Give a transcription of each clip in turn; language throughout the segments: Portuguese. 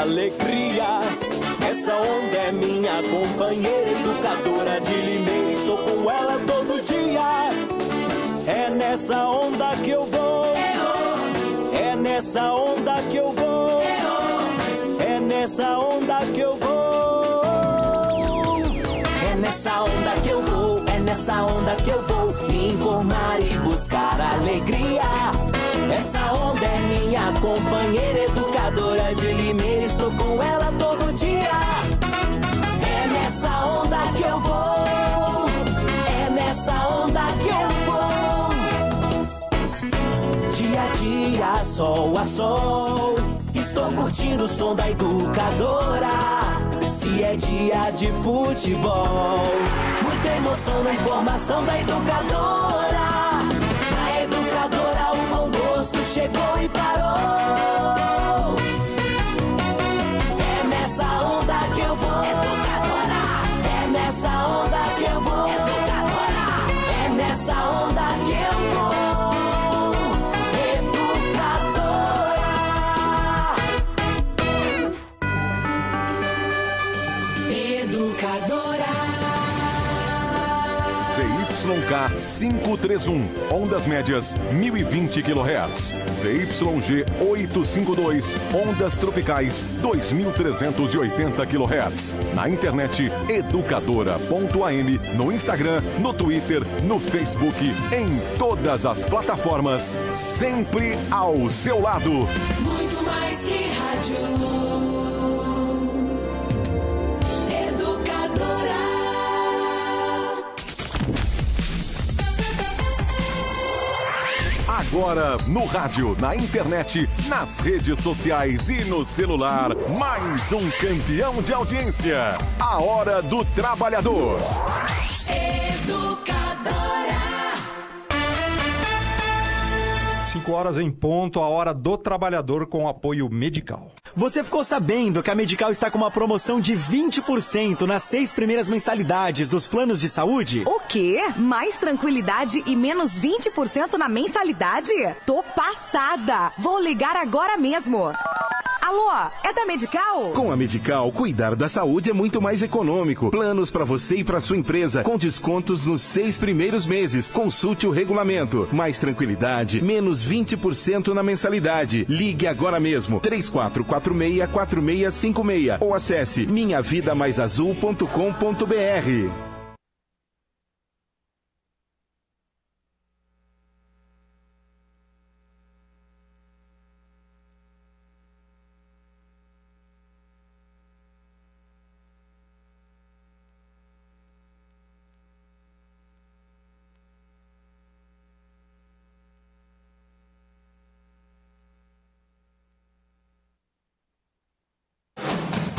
alegria. Essa onda é minha companheira, educadora de Limeira. Estou com ela todo dia. É nessa onda que eu vou. É nessa onda que eu vou. É nessa onda que eu vou. É nessa onda que eu vou. É nessa onda que eu vou me informar e buscar alegria. Essa onda é minha companheira, educadora de Limeira. Estou com ela todo dia. É nessa onda que eu vou. É nessa onda que eu vou. Dia a dia, sol a sol, estou curtindo o som da educadora. Se é dia de futebol, muita emoção na informação da educadora. Na educadora o bom gosto chegou e parou. É nessa onda que eu vou, educadora. É nessa onda que eu vou, educadora. É nessa onda que eu vou, educadora. Educadora. ZYK 531, ondas médias 1020 kHz. ZYG 852, ondas tropicais 2380 kHz. Na internet educadora.am, no Instagram, no Twitter, no Facebook, em todas as plataformas, sempre ao seu lado. Muito mais que rádio. Agora, no rádio, na internet, nas redes sociais e no celular, mais um campeão de audiência. A Hora do Trabalhador. Educadora. 5 horas em ponto, a Hora do Trabalhador com apoio Medical. Você ficou sabendo que a Medical está com uma promoção de 20% nas 6 primeiras mensalidades dos planos de saúde? O quê? Mais tranquilidade e menos 20% na mensalidade? Tô passada! Vou ligar agora mesmo. Alô, é da Medical? Com a Medical, cuidar da saúde é muito mais econômico. Planos para você e para sua empresa, com descontos nos 6 primeiros meses. Consulte o regulamento. Mais tranquilidade, menos 20% na mensalidade. Ligue agora mesmo, 3446-4656 ou acesse minhavidamaisazul.com.br.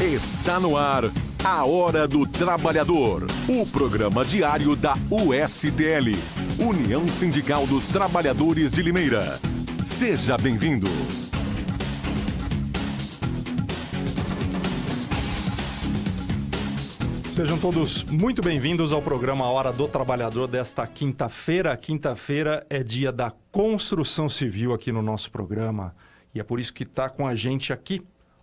Está no ar a Hora do Trabalhador, o programa diário da USTL, União Sindical dos Trabalhadores de Limeira. Seja bem-vindo. Sejam todos muito bem-vindos ao programa Hora do Trabalhador desta quinta-feira. Quinta-feira é dia da construção civil aqui no nosso programa e é por isso que está com a gente aqui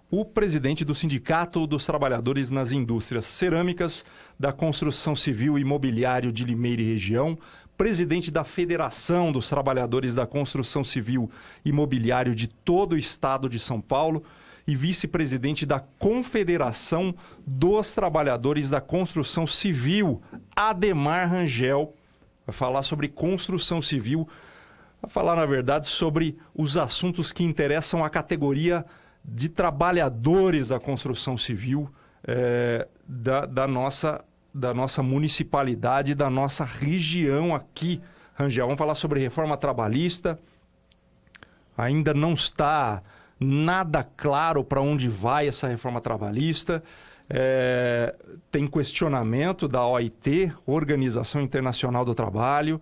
o presidente do Sindicato dos Trabalhadores nas Indústrias Cerâmicas, da Construção Civil e Imobiliário de Limeira e Região, presidente da Federação dos Trabalhadores da Construção Civil e Imobiliário de todo o estado de São Paulo e vice-presidente da Confederação dos Trabalhadores da Construção Civil, Ademar Rangel. Vai falar sobre construção civil, vai falar, na verdade, sobre os assuntos que interessam a categoria de trabalhadores da construção civil da nossa municipalidade, da nossa região aqui. Rangel, vamos falar sobre reforma trabalhista. Ainda não está nada claro para onde vai essa reforma trabalhista. Tem questionamento da OIT, Organização Internacional do Trabalho.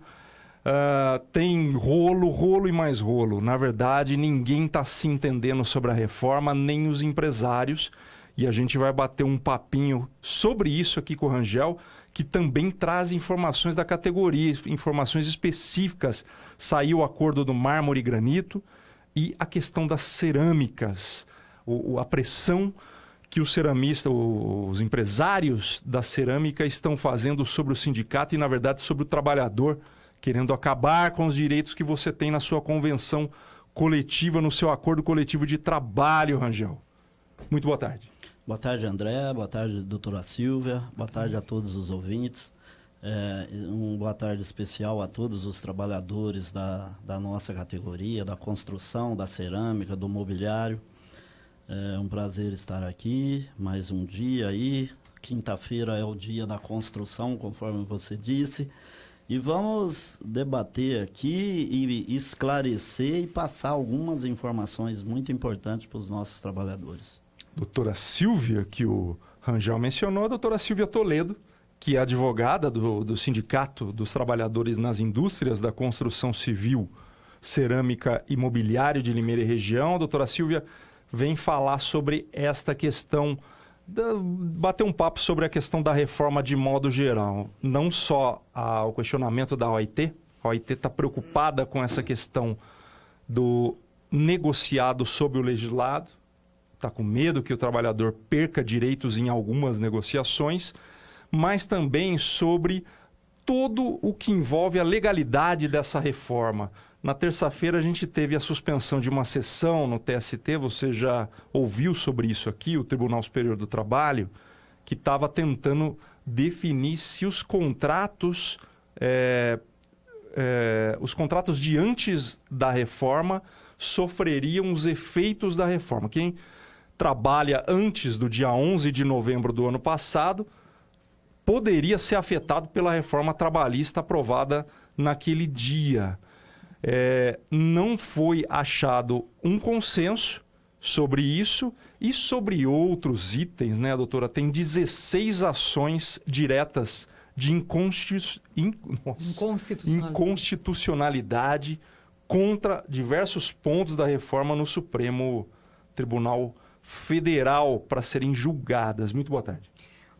Tem rolo e mais rolo. Na verdade, ninguém está se entendendo sobre a reforma, nem os empresários. E a gente vai bater um papinho sobre isso aqui com o Rangel, que também traz informações da categoria, informações específicas. Saiu o acordo do mármore e granito e a questão das cerâmicas. a pressão que os ceramistas, os empresários da cerâmica estão fazendo sobre o sindicato e, na verdade, sobre o trabalhador, querendo acabar com os direitos que você tem na sua convenção coletiva, no seu acordo coletivo de trabalho, Rangel. Muito boa tarde. Boa tarde, André. Boa tarde, doutora Silvia. Boa tarde a todos os ouvintes. Boa tarde especial a todos os trabalhadores da nossa categoria, da construção, da cerâmica, do mobiliário. É um prazer estar aqui, mais um dia aí. Quinta-feira é o dia da construção, conforme você disse. E vamos debater aqui e esclarecer e passar algumas informações muito importantes para os nossos trabalhadores. Doutora Silvia, que o Rangel mencionou, a doutora Silvia Toledo, que é advogada do Sindicato dos Trabalhadores nas Indústrias da Construção Civil, Cerâmica e Mobiliário de Limeira e Região. A doutora Silvia vem falar sobre esta questão, bater um papo sobre a questão da reforma de modo geral. Não só o questionamento da OIT. A OIT está preocupada com essa questão do negociado sob o legislado, está com medo que o trabalhador perca direitos em algumas negociações, mas também sobre todo o que envolve a legalidade dessa reforma. Na terça-feira a gente teve a suspensão de uma sessão no TST, você já ouviu sobre isso aqui, o Tribunal Superior do Trabalho, que estava tentando definir se os contratos de antes da reforma sofreriam os efeitos da reforma. Quem trabalha antes do dia 11 de novembro do ano passado poderia ser afetado pela reforma trabalhista aprovada naquele dia. Não foi achado um consenso sobre isso e sobre outros itens, né, doutora? Tem 16 ações diretas de inconstitucionalidade contra diversos pontos da reforma no Supremo Tribunal Federal para serem julgadas. Muito boa tarde.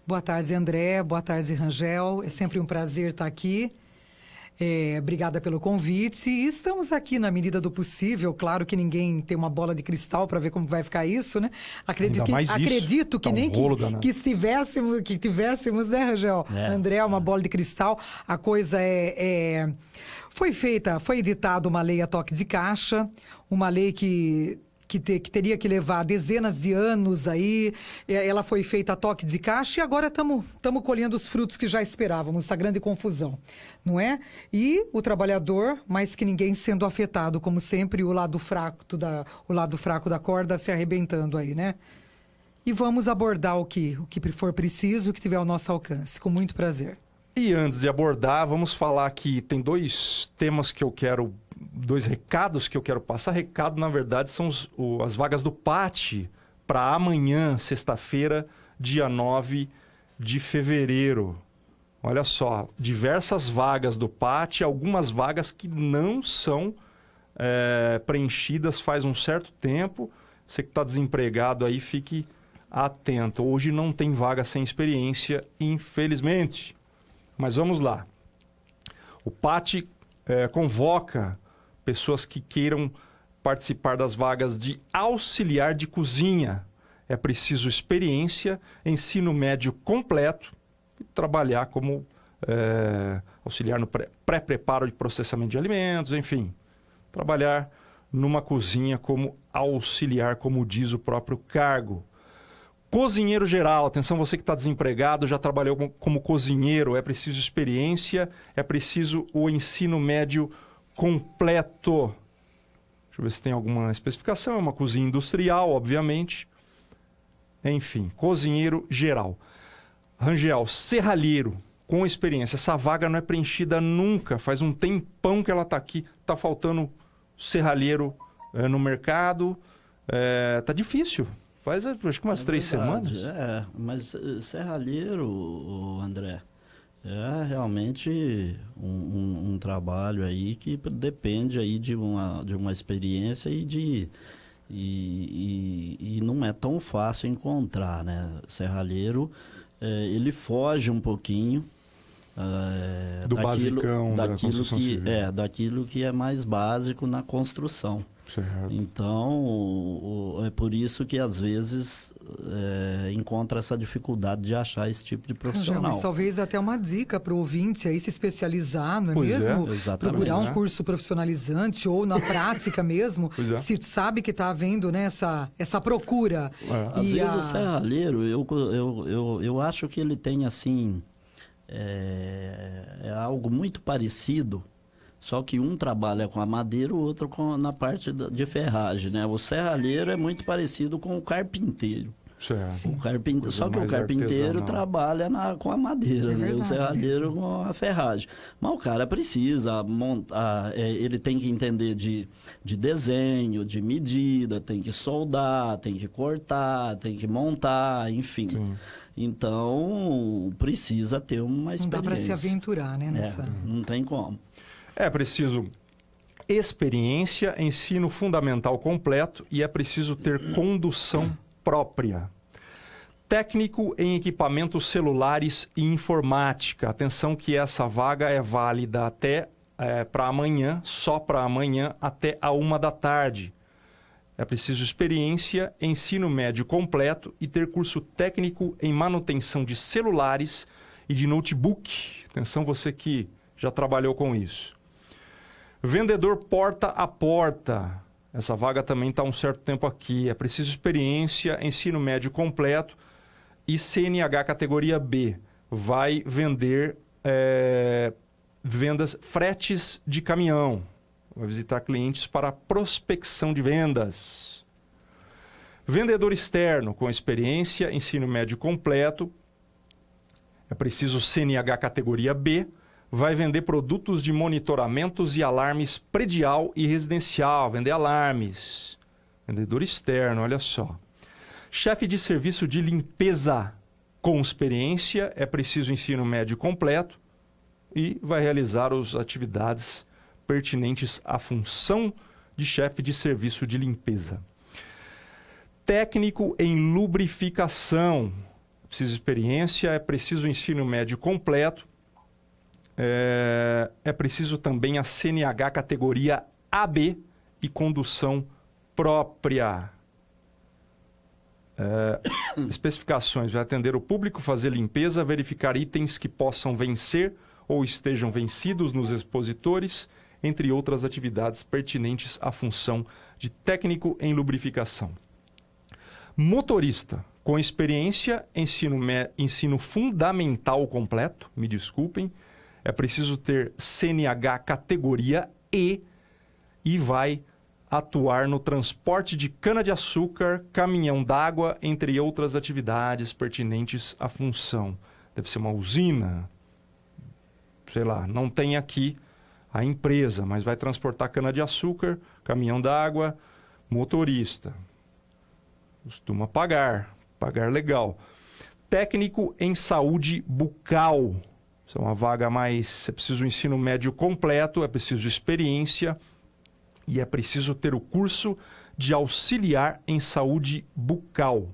Boa tarde, André. Boa tarde, Rangel. É sempre um prazer estar aqui. Obrigada pelo convite. E estamos aqui na medida do possível. Claro que ninguém tem uma bola de cristal para ver como vai ficar isso, né? Acredito que nem que tivéssemos, né, Rangel? André, uma bola de cristal. A coisa foi editada uma lei a toque de caixa, uma lei que teria que levar dezenas de anos aí. Ela foi feita a toque de caixa e agora estamos colhendo os frutos que já esperávamos, essa grande confusão, não é? E o trabalhador, mais que ninguém, sendo afetado, como sempre, o lado fraco da corda se arrebentando aí, né? E vamos abordar o que for preciso, o que tiver ao nosso alcance, com muito prazer. E antes de abordar, vamos falar que tem dois recados que eu quero passar. Recado, na verdade, são as vagas do PAT para amanhã, sexta-feira, dia 9 de fevereiro. Olha só, diversas vagas do PAT, algumas vagas que não são preenchidas faz um certo tempo. Você que está desempregado aí, fique atento. Hoje não tem vaga sem experiência, infelizmente. Mas vamos lá. O PAT convoca pessoas que queiram participar das vagas de auxiliar de cozinha. É preciso experiência, ensino médio completo e trabalhar como auxiliar no pré-preparo de processamento de alimentos, enfim. Trabalhar numa cozinha como auxiliar, como diz o próprio cargo. Cozinheiro geral, atenção, você que está desempregado, já trabalhou como cozinheiro, é preciso experiência, é preciso o ensino médio completo. Deixa eu ver se tem alguma especificação, é uma cozinha industrial, obviamente. Enfim, cozinheiro geral. Rangel, serralheiro, com experiência. Essa vaga não é preenchida nunca, faz um tempão que ela está aqui, está faltando serralheiro no mercado, está difícil. Faz acho que umas 3 semanas. Mas serralheiro, André, é realmente um trabalho aí que depende aí de uma experiência e não é tão fácil encontrar, né? Serralheiro, ele foge um pouquinho do basicão da construção civil. Daquilo que é mais básico na construção. Certo. Então, é por isso que às vezes encontra essa dificuldade de achar esse tipo de profissional. Mas talvez até uma dica para o ouvinte aí se especializar, não é Pois mesmo? Exatamente. Procurar um curso profissionalizante ou na prática mesmo, Pois é. se sabe que está havendo, né, essa procura. Às vezes o serralheiro, eu acho que ele tem assim, é algo muito parecido, só que um trabalha com a madeira, o outro na parte de ferragem, né? O serralheiro é muito parecido com o carpinteiro. Certo. Só que o carpinteiro trabalha com a madeira, né? O serralheiro com a ferragem. Mas o cara precisa montar, ele tem que entender de desenho, de medida, tem que soldar, tem que cortar, tem que montar, enfim. Sim. Então, precisa ter uma experiência. Não dá para se aventurar, né? Não tem como. É preciso experiência, ensino fundamental completo e é preciso ter condução própria. Técnico em equipamentos celulares e informática. Atenção que essa vaga é válida até para amanhã, só para amanhã, até a 13h. É preciso experiência, ensino médio completo e ter curso técnico em manutenção de celulares e de notebook. Atenção você que já trabalhou com isso. Vendedor porta a porta. Essa vaga também está há um certo tempo aqui. É preciso experiência, ensino médio completo e CNH categoria B. Vai vender fretes de caminhão. Vai visitar clientes para prospecção de vendas. Vendedor externo com experiência, ensino médio completo. É preciso CNH categoria B. Vai vender produtos de monitoramentos e alarmes predial e residencial. Vender alarmes. Vendedor externo, olha só. Chefe de serviço de limpeza com experiência. É preciso ensino médio completo. E vai realizar as atividades pertinentes à função de chefe de serviço de limpeza. Técnico em lubrificação. É preciso experiência. É preciso ensino médio completo. É preciso também a CNH categoria AB e condução própria. Especificações: vai atender o público, fazer limpeza, verificar itens que possam vencer ou estejam vencidos nos expositores, entre outras atividades pertinentes à função de técnico em lubrificação. Motorista com experiência, ensino fundamental completo, me desculpem. É preciso ter CNH categoria E e vai atuar no transporte de cana-de-açúcar, caminhão d'água, entre outras atividades pertinentes à função. Deve ser uma usina, sei lá, não tem aqui a empresa, mas vai transportar cana-de-açúcar, caminhão d'água, motorista. Costuma pagar legal. Técnico em saúde bucal. Isso é uma vaga mais... É preciso ensino médio completo, é preciso experiência e é preciso ter o curso de auxiliar em saúde bucal.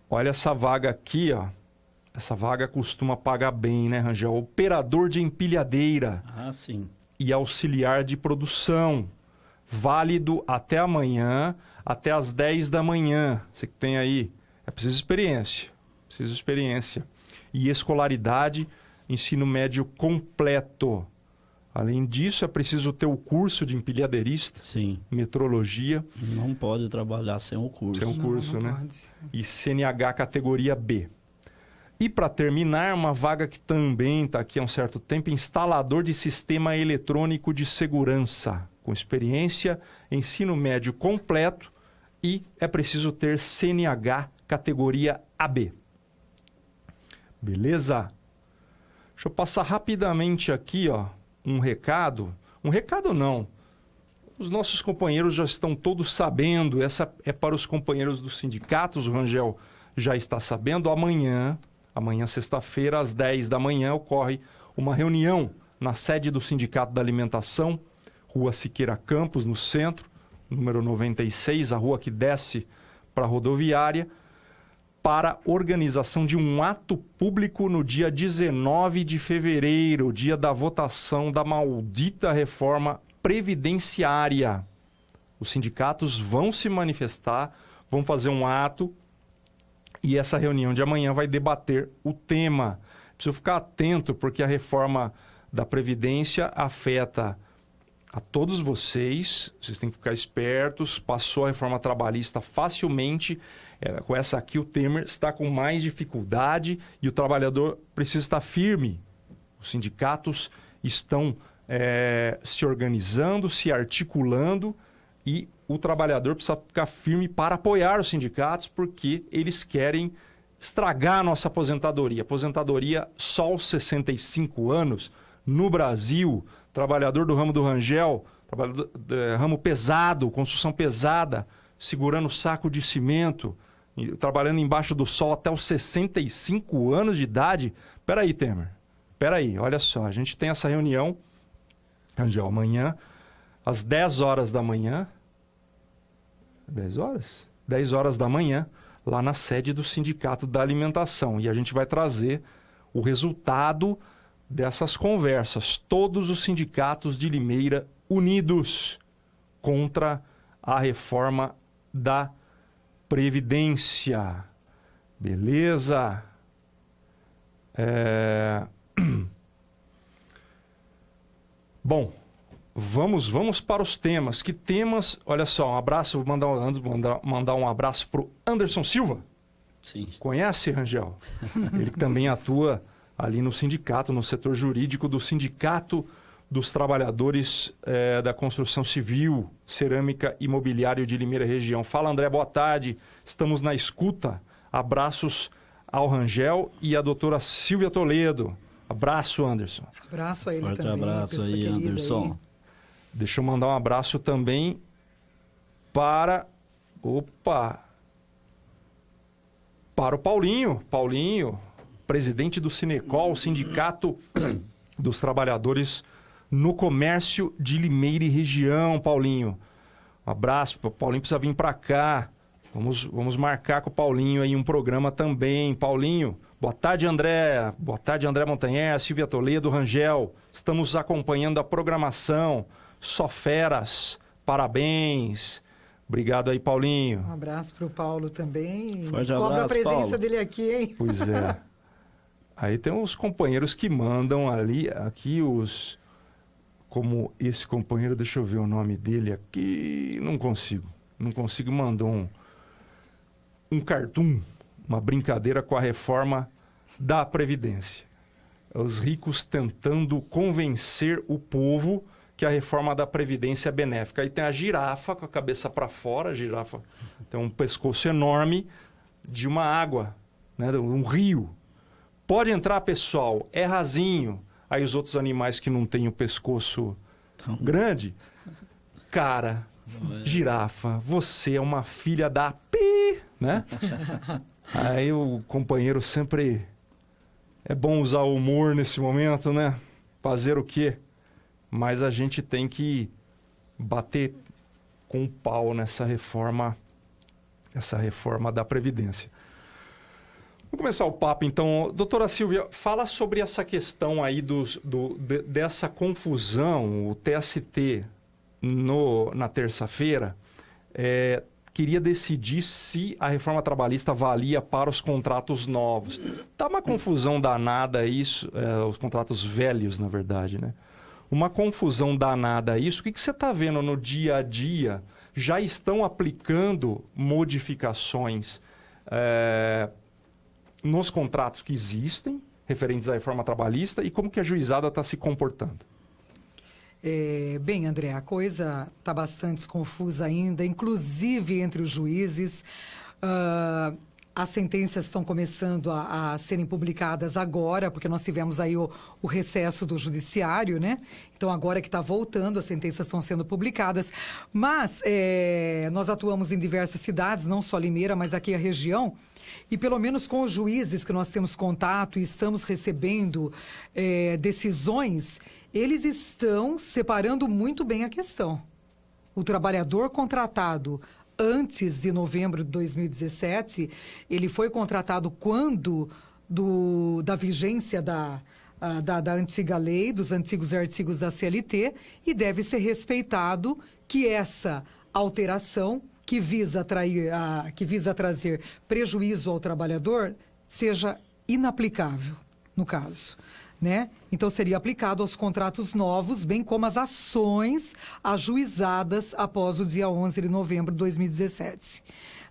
Olha essa vaga aqui, ó. Essa vaga costuma pagar bem, né, Rangel? Operador de empilhadeira. Ah, sim. E auxiliar de produção. Válido até amanhã, até às 10 da manhã. Você que tem aí. É preciso experiência. Preciso experiência. E escolaridade, ensino médio completo. Além disso, é preciso ter o curso de empilhadeirista. Sim. Metrologia. Não pode trabalhar sem o curso. Sem o curso, não né? pode. E CNH categoria B. E para terminar, uma vaga que também está aqui há um certo tempo, instalador de sistema eletrônico de segurança. Com experiência, ensino médio completo e é preciso ter CNH categoria AB. Beleza? Deixa eu passar rapidamente aqui, ó, um recado. Um recado não. Os nossos companheiros já estão todos sabendo. Essa é para os companheiros dos sindicatos. O Rangel já está sabendo. Amanhã, sexta-feira, às 10 da manhã, ocorre uma reunião na sede do Sindicato da Alimentação, Rua Siqueira Campos, no centro, número 96, a rua que desce para a rodoviária, para organização de um ato público no dia 19 de fevereiro, dia da votação da maldita reforma previdenciária. Os sindicatos vão se manifestar, vão fazer um ato e essa reunião de amanhã vai debater o tema. Preciso ficar atento porque a reforma da Previdência afeta a todos vocês têm que ficar espertos. Passou a reforma trabalhista facilmente. Com essa aqui, o Temer está com mais dificuldade e o trabalhador precisa estar firme. Os sindicatos estão se organizando, se articulando e o trabalhador precisa ficar firme para apoiar os sindicatos porque eles querem estragar a nossa aposentadoria. Aposentadoria só aos 65 anos no Brasil. Trabalhador do ramo do Rangel, ramo pesado, construção pesada, segurando saco de cimento, trabalhando embaixo do sol até os 65 anos de idade. Peraí, Temer. Peraí, olha só. A gente tem essa reunião, Rangel, amanhã, às 10 horas da manhã. 10 horas? 10 horas da manhã, lá na sede do Sindicato da Alimentação. E a gente vai trazer o resultado dessas conversas, todos os sindicatos de Limeira unidos contra a reforma da Previdência. Beleza? Bom, vamos para os temas. Que temas? Olha só, um abraço, vou mandar um abraço para o Anderson Silva. Sim. Conhece, Rangel? Ele que também atua ali no sindicato, no setor jurídico do Sindicato dos Trabalhadores da Construção Civil, Cerâmica e Mobiliário de Limeira Região. Fala, André, boa tarde. Estamos na escuta. Abraços ao Rangel e à doutora Silvia Toledo. Abraço, Anderson. Abraço a ele Forte também. Abraço aí, Anderson. Aí. Deixa eu mandar um abraço também para o Paulinho. Paulinho, presidente do Sinecol, Sindicato dos Trabalhadores no Comércio de Limeira e Região. Paulinho, um abraço. O Paulinho precisa vir para cá. Vamos marcar com o Paulinho aí um programa também. Paulinho, boa tarde, André. Boa tarde, André Montanher, Silvia Toledo, Rangel. Estamos acompanhando a programação. Só feras. Parabéns. Obrigado aí, Paulinho. Um abraço para o Paulo também. Forte Cobra abraço, a presença Paulo. dele aqui, hein? Pois é. Aí tem uns companheiros que mandam ali, aqui os... Como esse companheiro, deixa eu ver o nome dele aqui. Não consigo mandar um cartoon, uma brincadeira com a reforma da Previdência. Os ricos tentando convencer o povo que a reforma da Previdência é benéfica. Aí tem a girafa com a cabeça para fora, a girafa tem um pescoço enorme de uma água, né, um rio. Pode entrar, pessoal, é rasinho. Aí os outros animais que não têm o pescoço grande, cara, girafa, você é uma filha da pi, né? Aí o companheiro sempre... É bom usar o humor nesse momento, né? Fazer o quê? Mas a gente tem que bater com o pau nessa reforma da Previdência. Vamos começar o papo, então. Doutora Silvia, fala sobre essa questão aí dessa confusão. O TST, na terça-feira, queria decidir se a reforma trabalhista valia para os contratos novos. Tá uma confusão danada isso, os contratos velhos, na verdade, né? Uma confusão danada isso. O que você está vendo no dia a dia? Já estão aplicando modificações nos contratos que existem, referentes à reforma trabalhista, e como que a juizada está se comportando? Bem, André, a coisa está bastante confusa ainda, inclusive entre os juízes. As sentenças estão começando a serem publicadas agora, porque nós tivemos aí o recesso do judiciário, né? Então, agora que está voltando, as sentenças estão sendo publicadas. Mas nós atuamos em diversas cidades, não só Limeira, mas aqui a região. E pelo menos com os juízes que nós temos contato e estamos recebendo decisões, eles estão separando muito bem a questão. O trabalhador contratado antes de novembro de 2017, ele foi contratado quando da vigência da antiga lei, dos antigos artigos da CLT, e deve ser respeitado que essa alteração que visa trazer prejuízo ao trabalhador seja inaplicável, no caso, né? Então, seria aplicado aos contratos novos, bem como as ações ajuizadas após o dia 11 de novembro de 2017,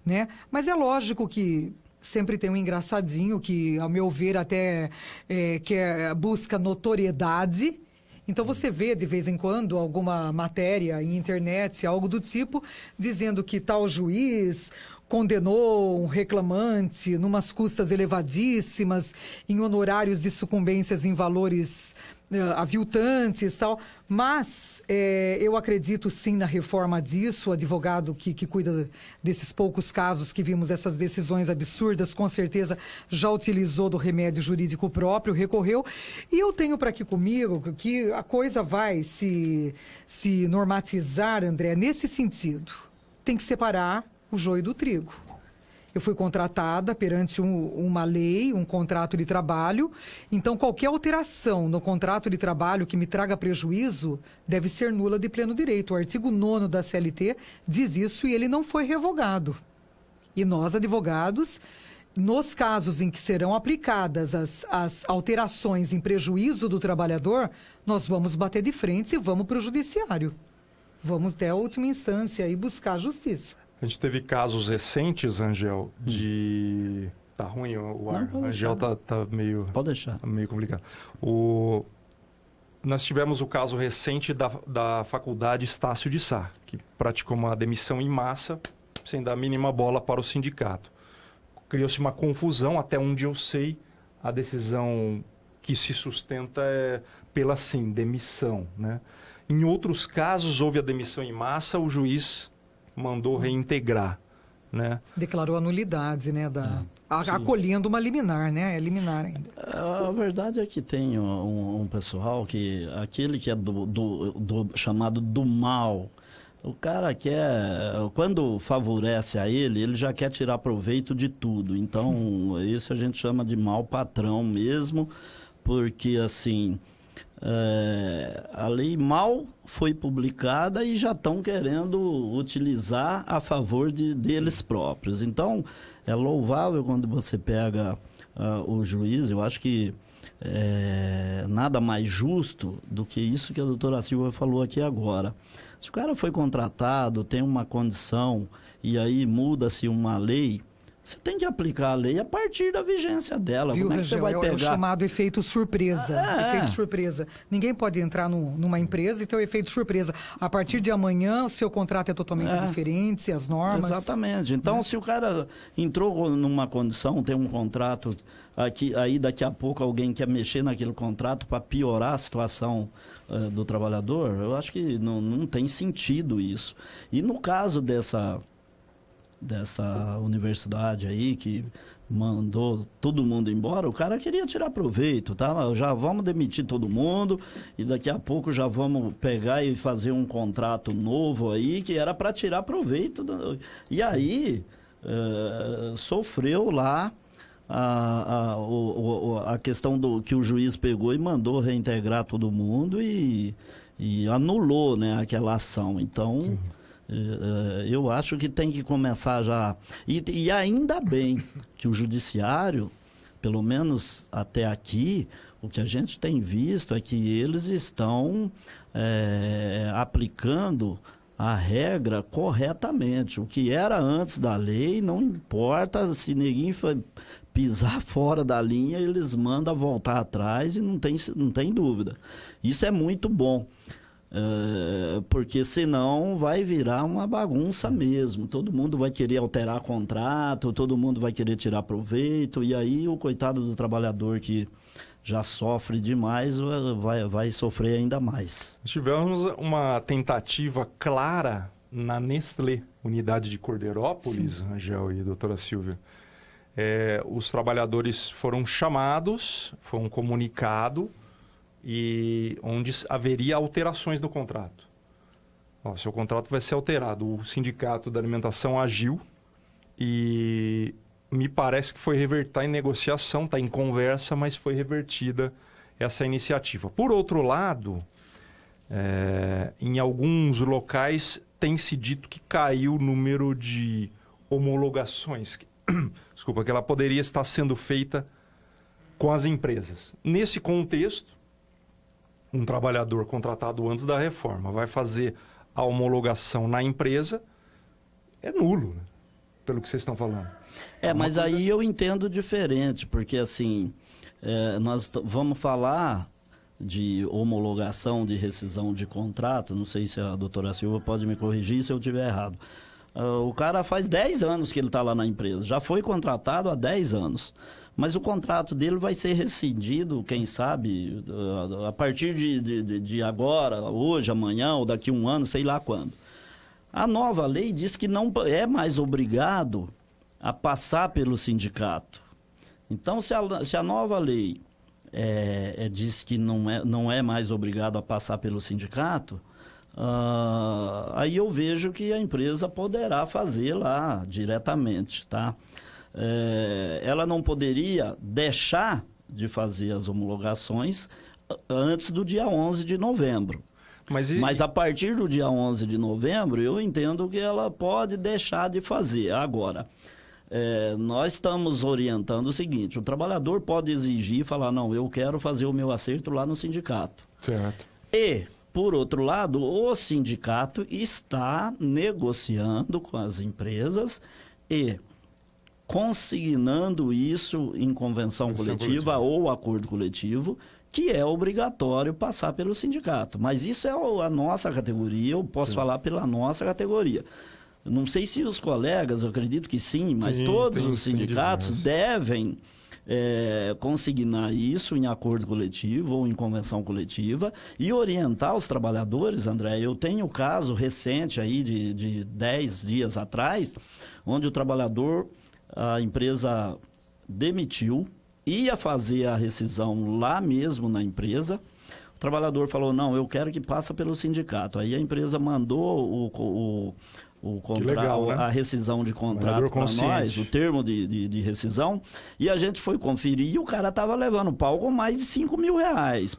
né? Mas é lógico que sempre tem um engraçadinho que, ao meu ver, até busca notoriedade. Então, você vê, de vez em quando, alguma matéria em internet, algo do tipo, dizendo que tal juiz condenou um reclamante numas custas elevadíssimas, em honorários de sucumbências em valores aviltantes, tal. Mas eu acredito sim na reforma disso. O advogado que cuida desses poucos casos que vimos essas decisões absurdas, com certeza já utilizou do remédio jurídico próprio, recorreu. E eu tenho para aqui comigo que a coisa vai se normatizar, André, nesse sentido. Tem que separar o joio do trigo. Eu fui contratada perante uma lei, um contrato de trabalho. Então, qualquer alteração no contrato de trabalho que me traga prejuízo deve ser nula de pleno direito. O artigo 9º da CLT diz isso e ele não foi revogado. E nós, advogados, nos casos em que serão aplicadas as alterações em prejuízo do trabalhador, nós vamos bater de frente e vamos para o judiciário. Vamos até a última instância e buscar a justiça. A gente teve casos recentes, Angel, de... Tá ruim o ar? Não, Angel tá meio... Pode deixar. Tá meio complicado. Nós tivemos o caso recente da Faculdade Estácio de Sá, que praticou uma demissão em massa, sem dar a mínima bola para o sindicato. Criou-se uma confusão, até onde eu sei, a decisão que se sustenta é pela, sim, demissão, né? Em outros casos, houve a demissão em massa, o juiz mandou reintegrar, né? Declarou a nulidade, né? Acolhendo uma liminar, né? É liminar ainda. A verdade é que tem um pessoal que... Aquele que é chamado do mal... O cara quer... Quando favorece a ele já quer tirar proveito de tudo. Então, isso a gente chama de mau patrão mesmo, porque, assim... a lei mal foi publicada e já estão querendo utilizar a favor deles próprios. Então, é louvável quando você pega o juiz. Eu acho que nada mais justo do que isso que a doutora Silvia falou aqui agora. Se o cara foi contratado, tem uma condição e aí muda-se uma lei, você tem que aplicar a lei a partir da vigência dela. Viu, como é que Rangel? você vai pegar? É o chamado efeito surpresa. Efeito surpresa. Ninguém pode entrar numa empresa e ter o efeito surpresa. A partir de amanhã, o seu contrato é totalmente diferente, as normas... Exatamente. Então, se o cara entrou numa condição, tem um contrato, aí daqui a pouco alguém quer mexer naquele contrato para piorar a situação do trabalhador, eu acho que não tem sentido isso. E no caso dessa universidade aí que mandou todo mundo embora, o cara queria tirar proveito, tá? Já vamos demitir todo mundo e daqui a pouco já vamos pegar e fazer um contrato novo aí que era para tirar proveito. E aí sofreu lá a questão que o juiz pegou e mandou reintegrar todo mundo e anulou, né, aquela ação. Então... Sim. Eu acho que tem que começar já. E ainda bem que o judiciário, pelo menos até aqui, o que a gente tem visto é que eles estão aplicando a regra corretamente. O que era antes da lei, não importa se ninguém pisar fora da linha, eles mandam voltar atrás e não tem dúvida. Isso é muito bom. Porque senão vai virar uma bagunça mesmo. Todo mundo vai querer alterar contrato, todo mundo vai querer tirar proveito, e aí o coitado do trabalhador que já sofre demais vai sofrer ainda mais. Tivemos uma tentativa clara na Nestlé, unidade de Cordeirópolis, Angel e doutora Silvia. Os trabalhadores foram chamados, foi um comunicado, e onde haveria alterações no contrato. Seu contrato vai ser alterado. O Sindicato da Alimentação agiu e me parece que foi revertida em negociação, está em conversa, mas foi revertida essa iniciativa. Por outro lado, em alguns locais tem se dito que caiu o número de homologações, desculpa, que ela poderia estar sendo feita com as empresas. Nesse contexto, um trabalhador contratado antes da reforma vai fazer a homologação na empresa, é nulo, né? Pelo que vocês estão falando. Mas aí eu entendo diferente, porque assim, nós vamos falar de homologação, de rescisão de contrato, não sei se a doutora Silva pode me corrigir se eu estiver errado. O cara faz 10 anos que ele está lá na empresa, já foi contratado há 10 anos, mas o contrato dele vai ser rescindido, quem sabe, a partir de agora, hoje, amanhã, ou daqui a um ano, sei lá quando. A nova lei diz que não é mais obrigado a passar pelo sindicato. Então, se a nova lei diz que não é mais obrigado a passar pelo sindicato, aí eu vejo que a empresa poderá fazer lá diretamente, tá? Ela não poderia deixar de fazer as homologações antes do dia 11 de novembro. Mas a partir do dia 11 de novembro, eu entendo que ela pode deixar de fazer. Agora, nós estamos orientando o seguinte, o trabalhador pode exigir e falar, não, eu quero fazer o meu acerto lá no sindicato. Certo. E, por outro lado, o sindicato está negociando com as empresas e consignando isso em convenção coletiva ou acordo coletivo, que é obrigatório passar pelo sindicato. Mas isso é a nossa categoria, eu posso falar pela nossa categoria. Não sei se os colegas, eu acredito que sim, mas todos os sindicatos devem consignar isso em acordo coletivo ou em convenção coletiva e orientar os trabalhadores, André. Eu tenho um caso recente aí de 10 dias atrás, onde o trabalhador, a empresa demitiu, ia fazer a rescisão lá mesmo na empresa. O trabalhador falou, não, eu quero que passe pelo sindicato. Aí a empresa mandou o contrato, legal, né? A rescisão de contrato para nós, o termo de rescisão, e a gente foi conferir e o cara estava levando pau com mais de R$5.000,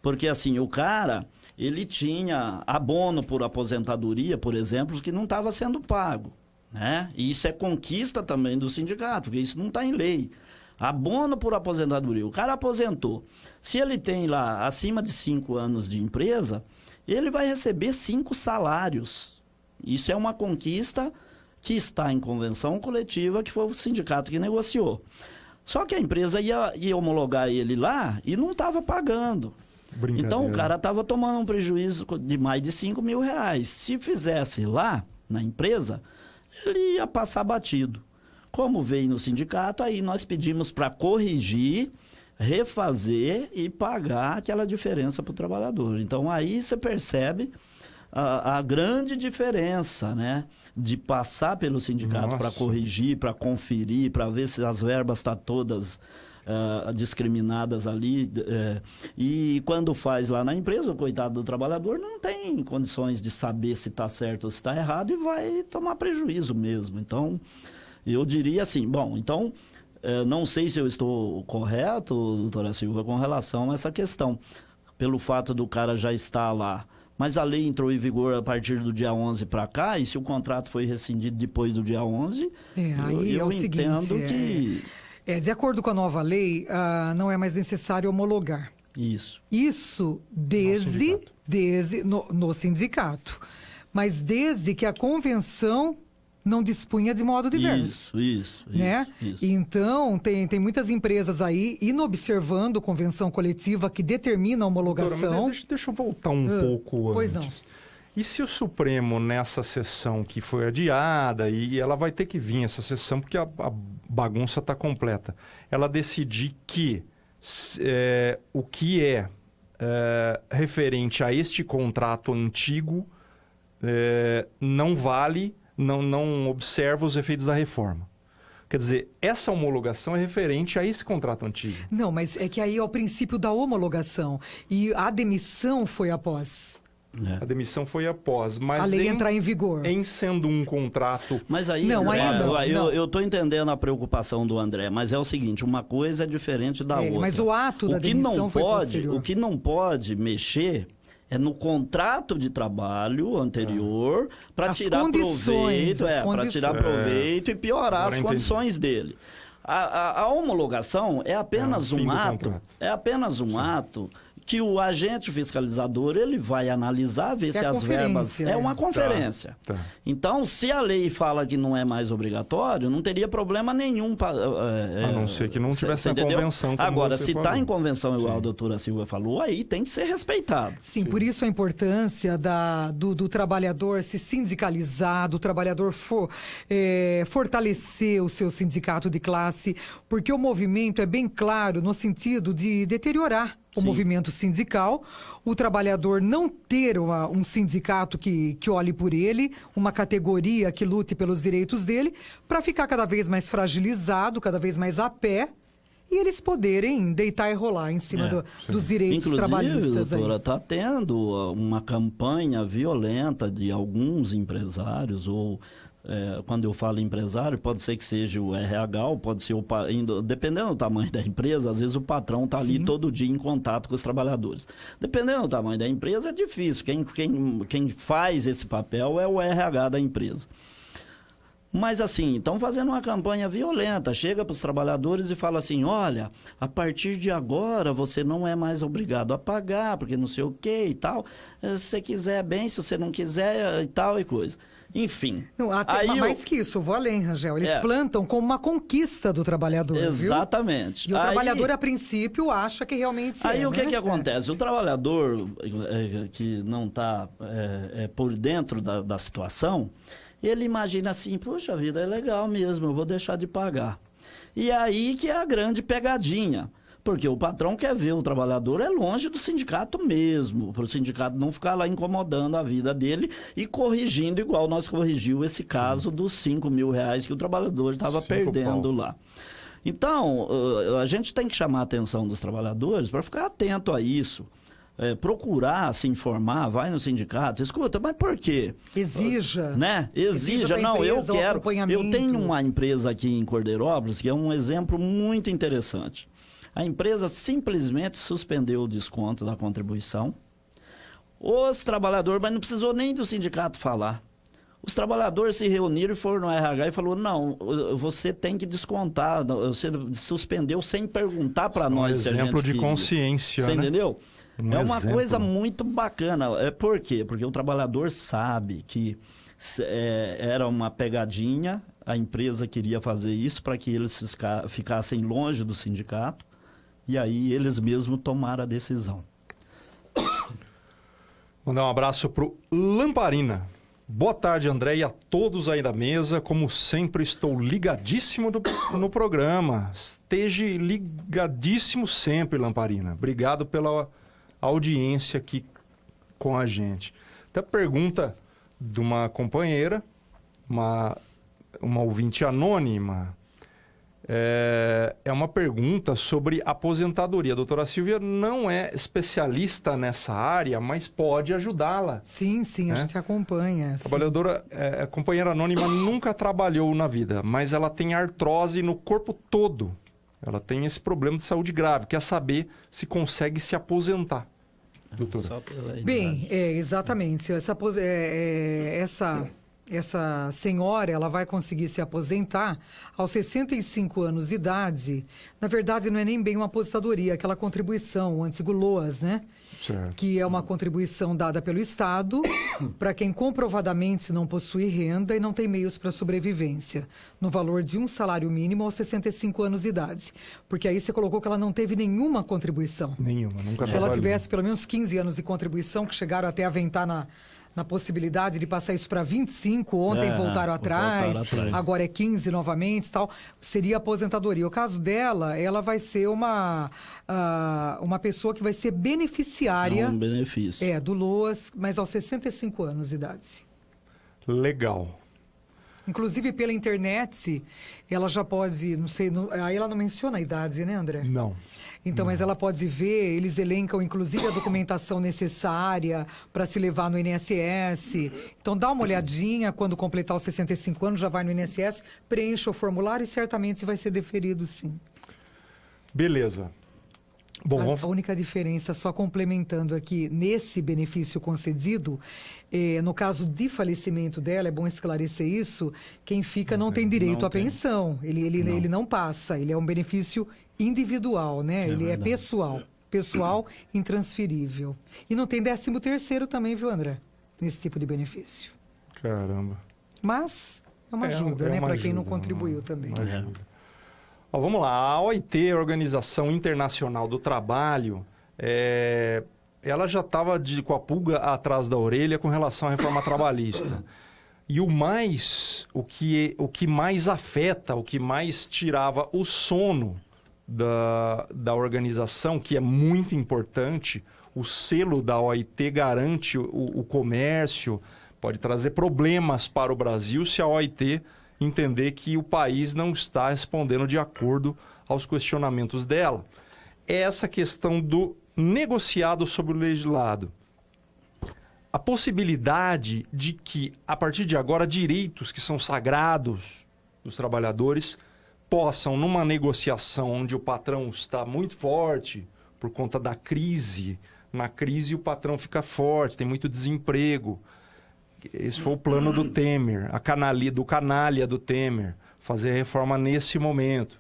porque assim, o cara, ele tinha abono por aposentadoria, por exemplo, que não estava sendo pago, né? E isso é conquista também do sindicato, porque isso não está em lei. Abono por aposentadoria, o cara aposentou. Se ele tem lá acima de 5 anos de empresa, ele vai receber 5 salários. Isso é uma conquista que está em convenção coletiva, que foi o sindicato que negociou. Só que a empresa ia homologar ele lá e não estava pagando. Então o cara estava tomando um prejuízo de mais de R$5.000. Se fizesse lá na empresa, ele ia passar batido. Como veio no sindicato, aí nós pedimos para corrigir, refazer e pagar aquela diferença para o trabalhador. Então aí você percebe a grande diferença, né? De passar pelo sindicato para corrigir, para conferir, para ver se as verbas estão todas discriminadas ali. E quando faz lá na empresa, o coitado do trabalhador não tem condições de saber se está certo ou se está errado e vai tomar prejuízo mesmo. Então, eu diria assim, bom, então, não sei se eu estou correto, doutora Silva, com relação a essa questão. Pelo fato do cara já estar lá. Mas a lei entrou em vigor a partir do dia 11 para cá, e se o contrato foi rescindido depois do dia 11, aí eu é o entendo seguinte, de acordo com a nova lei, não é mais necessário homologar. Isso desde no sindicato. Mas desde que a convenção não dispunha de modo diverso. Isso. Então, tem muitas empresas aí inobservando convenção coletiva que determina a homologação. Doutora, deixa eu voltar um pouco pois antes. Não. E se o Supremo, nessa sessão que foi adiada, e ela vai ter que vir essa sessão porque a bagunça está completa, ela decidir que o que é referente a este contrato antigo não vale, não observa os efeitos da reforma. Quer dizer, essa homologação é referente a esse contrato antigo. Não, mas é que aí é o princípio da homologação. E a demissão foi após. A demissão foi após, mas a lei entrar em vigor. Em sendo um contrato... Mas aí, eu estou entendendo a preocupação do André, mas é o seguinte, uma coisa é diferente da outra. Mas o ato da demissão foi posterior. O que não pode mexer É no contrato de trabalho anterior para tirar proveito, para tirar proveito e piorar as condições dele. A homologação é apenas um ato que o agente fiscalizador ele vai analisar, ver se as verbas... É uma conferência. Tá. Então, se a lei fala que não é mais obrigatório, não teria problema nenhum. A não ser que não tivesse a convenção. Agora, se está em convenção, igual a doutora Silvia falou, aí tem que ser respeitado. Sim, por isso a importância do trabalhador se sindicalizar, do trabalhador fortalecer o seu sindicato de classe, porque o movimento é bem claro no sentido de deteriorar o movimento sindical, o trabalhador não ter um sindicato que olhe por ele, uma categoria que lute pelos direitos dele, para ficar cada vez mais fragilizado, cada vez mais a pé, e eles poderem deitar e rolar em cima dos direitos trabalhistas. Inclusive, doutora, está tendo uma campanha violenta de alguns empresários ou... quando eu falo empresário, pode ser que seja o RH, ou pode ser dependendo do tamanho da empresa, às vezes o patrão está ali todo dia em contato com os trabalhadores. Dependendo do tamanho da empresa, é difícil. Quem faz esse papel é o RH da empresa. Mas assim, estão fazendo uma campanha violenta, chega para os trabalhadores e fala assim, olha, a partir de agora você não é mais obrigado a pagar, porque não sei o que e tal, se você quiser bem, se você não quiser e tal e coisa. Enfim. Não, até mais que isso, eu vou além, Rangel. Eles plantam como uma conquista do trabalhador. Exatamente. Viu? E o trabalhador, a princípio, acha que realmente Aí o que acontece? O trabalhador que não está por dentro da situação, ele imagina assim, poxa vida, é legal mesmo, eu vou deixar de pagar. E aí que é a grande pegadinha. Porque o patrão quer ver o trabalhador longe do sindicato mesmo, para o sindicato não ficar lá incomodando a vida dele e corrigindo, igual nós corrigiu esse caso dos R$5.000 que o trabalhador estava perdendo lá. Então, a gente tem que chamar a atenção dos trabalhadores para ficar atento a isso. Procurar se informar, vai no sindicato, escuta, mas por quê? Exija. Né? Exija, não, eu quero. Eu tenho uma empresa aqui em Cordeirópolis que é um exemplo muito interessante. A empresa simplesmente suspendeu o desconto da contribuição. Os trabalhadores, mas não precisou nem do sindicato falar. Os trabalhadores se reuniram e foram no RH e falaram, não, você tem que descontar, você suspendeu sem perguntar para nós se a gente exemplo de consciência, você entendeu? É uma exemplo. Coisa muito bacana. Por quê? Porque o trabalhador sabe que era uma pegadinha, a empresa queria fazer isso para que eles ficassem longe do sindicato, e aí eles mesmos tomaram a decisão. Mandar um abraço para o Lamparina. Boa tarde, André, e a todos aí da mesa. Como sempre, estou ligadíssimo no programa. Esteja ligadíssimo sempre, Lamparina. Obrigado pela audiência aqui com a gente. Até pergunta de uma companheira, uma ouvinte anônima. É uma pergunta sobre aposentadoria. A doutora Silvia não é especialista nessa área, mas pode ajudá-la. Sim, a gente acompanha. Trabalhadora, a companheira anônima nunca trabalhou na vida, mas ela tem artrose no corpo todo. Ela tem esse problema de saúde grave. Quer saber se consegue se aposentar, doutora? Bem, exatamente. Essa senhora, ela vai conseguir se aposentar aos 65 anos de idade. Na verdade, não é nem bem uma aposentadoria, é aquela contribuição, o antigo LOAS, né? Certo. Que é uma contribuição dada pelo Estado para quem comprovadamente não possui renda e não tem meios para sobrevivência, no valor de um salário mínimo aos 65 anos de idade. Porque aí você colocou que ela não teve nenhuma contribuição. Nenhuma, nunca Se ela tivesse pelo menos 15 anos de contribuição, que chegaram até a aventar na possibilidade de passar isso para 25, ontem voltaram atrás, agora é 15 novamente, tal, seria aposentadoria. O caso dela, ela vai ser uma pessoa que vai ser beneficiária benefício. Do LOAS, mas aos 65 anos de idade. Legal. Inclusive, pela internet, ela já pode, não sei, aí ela não menciona a idade, né, André? Não. Então, mas ela pode ver, eles elencam inclusive a documentação necessária para se levar no INSS. Então, dá uma olhadinha, quando completar os 65 anos, já vai no INSS, preencha o formulário e certamente vai ser deferido, sim. Beleza. Bom, A única diferença, só complementando aqui, nesse benefício concedido, no caso de falecimento dela, é bom esclarecer isso, quem fica não tem direito à pensão, ele não passa, ele é um benefício individual, né? Ele é pessoal, intransferível. E não tem 13º também, viu, André? Nesse tipo de benefício. Caramba. Mas é uma ajuda, né? Para quem não contribuiu também. Ó, vamos lá, a OIT, a Organização Internacional do Trabalho, ela já estava com a pulga atrás da orelha com relação à reforma trabalhista. E o que mais afeta, o que mais tirava o sono da organização, que é muito importante, o selo da OIT garante o comércio, pode trazer problemas para o Brasil se a OIT entender que o país não está respondendo de acordo aos questionamentos dela. É essa questão do negociado sobre o legislado. A possibilidade de que, a partir de agora, direitos que são sagrados dos trabalhadores possam, numa negociação onde o patrão está muito forte por conta da crise, na crise o patrão fica forte, tem muito desemprego. Esse foi o plano do Temer, do canalha do Temer, fazer a reforma nesse momento.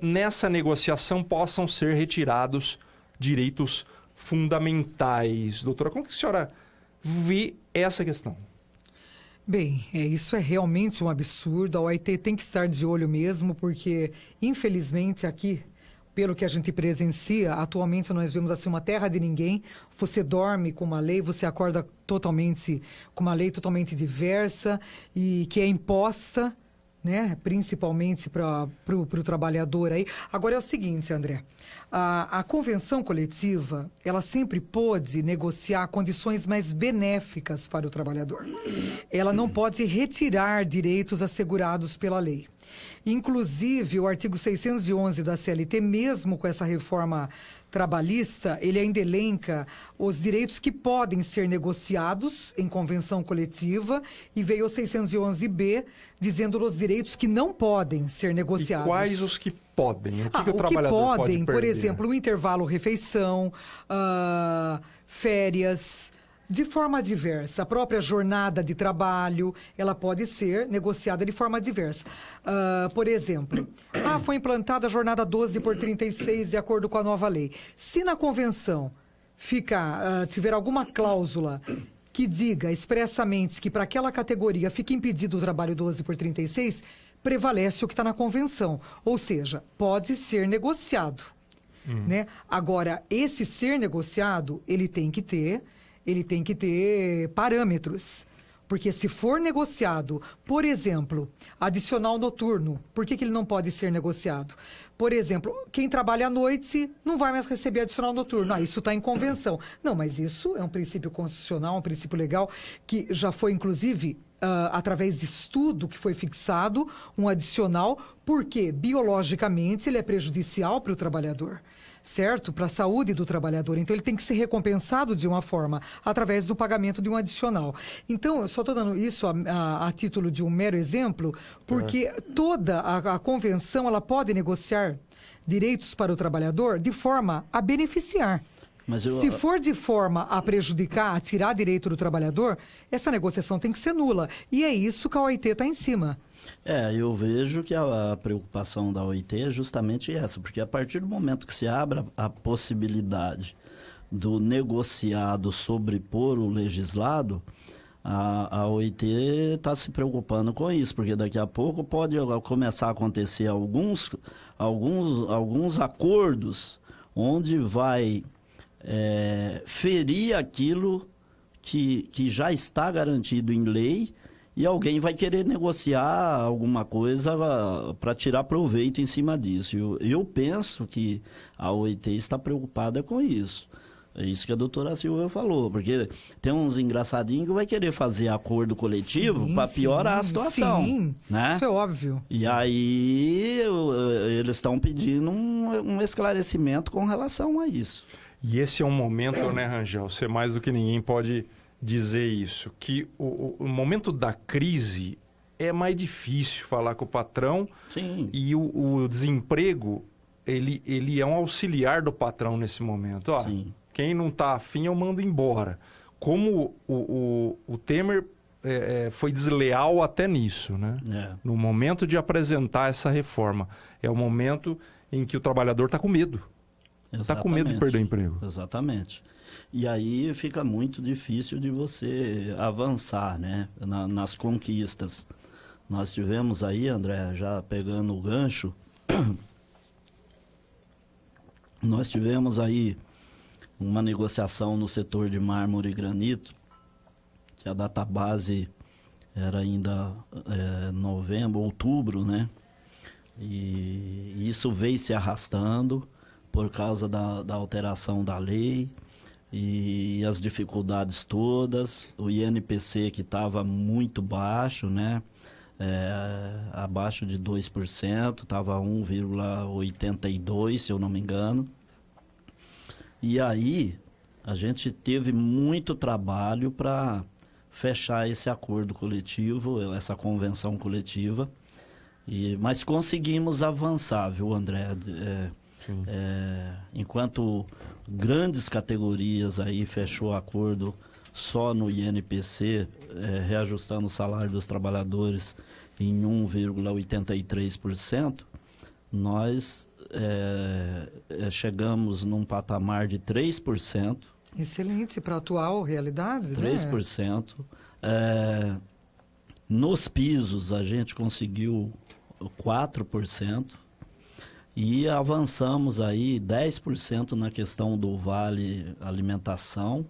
Nessa negociação possam ser retirados direitos fundamentais. Doutora, como que a senhora vê essa questão? Bem, isso é realmente um absurdo. A OIT tem que estar de olho mesmo, porque, infelizmente, aqui, pelo que a gente presencia, atualmente nós vemos assim uma terra de ninguém. Você dorme com uma lei, você acorda totalmente com uma lei totalmente diversa e que é imposta, né, principalmente para o trabalhador aí. Agora é o seguinte, André, a convenção coletiva, ela sempre pôde negociar condições mais benéficas para o trabalhador. Ela não pode retirar direitos assegurados pela lei. Inclusive, o artigo 611 da CLT, mesmo com essa reforma trabalhista, ele ainda elenca os direitos que podem ser negociados em convenção coletiva, e veio o 611B dizendo os direitos que não podem ser negociados. E quais os que podem? O que o trabalhador que podem, pode perder? Por exemplo, o intervalo refeição, férias, de forma diversa. A própria jornada de trabalho, ela pode ser negociada de forma diversa. Por exemplo, foi implantada a jornada 12/36 de acordo com a nova lei. Se na convenção tiver alguma cláusula que diga expressamente que para aquela categoria fica impedido o trabalho 12/36, prevalece o que está na convenção. Ou seja, pode ser negociado. Né? Agora, esse ser negociado, ele tem que ter parâmetros. Porque se for negociado, por exemplo, adicional noturno, por que ele não pode ser negociado? Por exemplo, quem trabalha à noite não vai mais receber adicional noturno. Isso está em convenção. Não, mas isso é um princípio constitucional, um princípio legal, que já foi, inclusive, através de estudo que foi fixado, um adicional, porque biologicamente ele é prejudicial para o trabalhador. Certo? Para a saúde do trabalhador. Então, ele tem que ser recompensado de uma forma, através do pagamento de um adicional. Então, eu só estou dando isso a título de um mero exemplo, porque toda a convenção, ela pode negociar direitos para o trabalhador de forma a beneficiar. Se for de forma a prejudicar, a tirar direito do trabalhador, essa negociação tem que ser nula. E é isso que a OIT está em cima. Eu vejo que a preocupação da OIT é justamente essa, porque a partir do momento que se abre a possibilidade do negociado sobrepor o legislado, a OIT está se preocupando com isso, porque daqui a pouco pode começar a acontecer alguns acordos onde vai ferir aquilo que já está garantido em lei, e alguém vai querer negociar alguma coisa para tirar proveito em cima disso. Eu penso que a OIT está preocupada com isso. É isso que a doutora Silvia falou, porque tem uns engraçadinhos que vai querer fazer acordo coletivo para piorar a situação. Sim, né? Isso é óbvio. E aí eles estão pedindo um esclarecimento com relação a isso. E esse é um momento, né, Rangel? Você mais do que ninguém pode dizer isso, que o momento da crise é mais difícil falar com o patrão. Sim. E o desemprego ele é um auxiliar do patrão nesse momento. Ó, Sim. quem não está afim, eu mando embora. Como o Temer foi desleal até nisso, né? No momento de apresentar essa reforma. É o momento em que o trabalhador está com medo. Está com medo de perder o emprego. Exatamente. E aí fica muito difícil de você avançar, né? Nas conquistas. Nós tivemos aí, André, já pegando o gancho, nós tivemos aí uma negociação no setor de mármore e granito, que a database era ainda novembro, outubro, né? E isso veio se arrastando por causa da alteração da lei e as dificuldades todas. O INPC que estava muito baixo, né? Abaixo de 2%, estava 1,82%, se eu não me engano. E aí, a gente teve muito trabalho para fechar esse acordo coletivo, essa convenção coletiva, mas conseguimos avançar, viu, André? Enquanto grandes categorias aí fechou acordo só no INPC, reajustando o salário dos trabalhadores em 1,83%, nós chegamos num patamar de 3%. Excelente para a atual realidade, 3%. Né? Nos pisos a gente conseguiu 4%. E avançamos aí 10% na questão do Vale Alimentação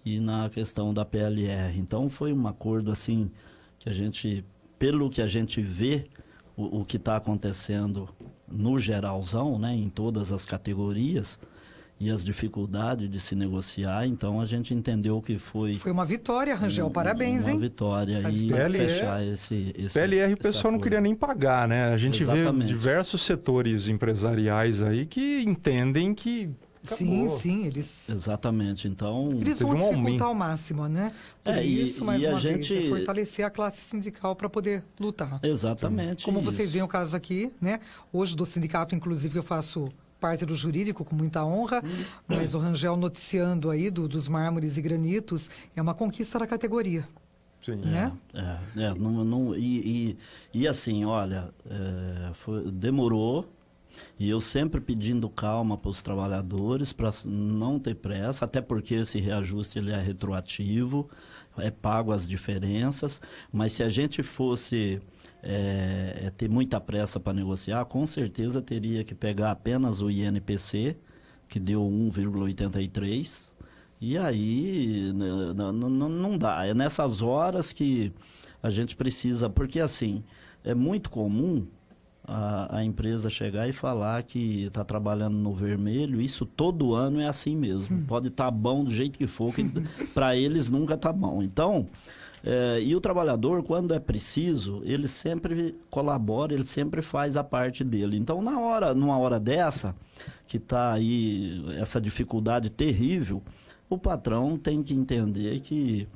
e na questão da PLR. Então foi um acordo assim que a gente, pelo que a gente vê, o que está acontecendo no geralzão, né, em todas as categorias e as dificuldades de se negociar, então a gente entendeu que foi uma vitória, Rangel, parabéns, hein? Uma vitória e fechar esse PLR o pessoal não queria nem pagar, né? A gente vê diversos setores empresariais aí que entendem que acabou. Sim, eles... Exatamente, então... Eles vão dificultar ao máximo, né? Por isso, mais uma vez, fortalecer a classe sindical para poder lutar. Exatamente. Como vocês veem o caso aqui, né? Hoje do sindicato, inclusive, eu faço parte do jurídico com muita honra, mas o Rangel noticiando aí dos mármores e granitos é uma conquista da categoria. Sim. Né? E assim, olha, demorou. E eu sempre pedindo calma para os trabalhadores, para não ter pressa, até porque esse reajuste ele é retroativo, é pago as diferenças, mas se a gente fosse ter muita pressa para negociar, com certeza teria que pegar apenas o INPC, que deu 1,83%, e aí não dá. É nessas horas que a gente precisa, porque assim, é muito comum a empresa chegar e falar que está trabalhando no vermelho. Isso todo ano é assim mesmo. Pode estar bom do jeito que for, que para eles nunca está bom. Então, e o trabalhador, quando é preciso, ele sempre colabora, ele sempre faz a parte dele. Então, numa hora dessa, que está aí essa dificuldade terrível, o patrão tem que entender que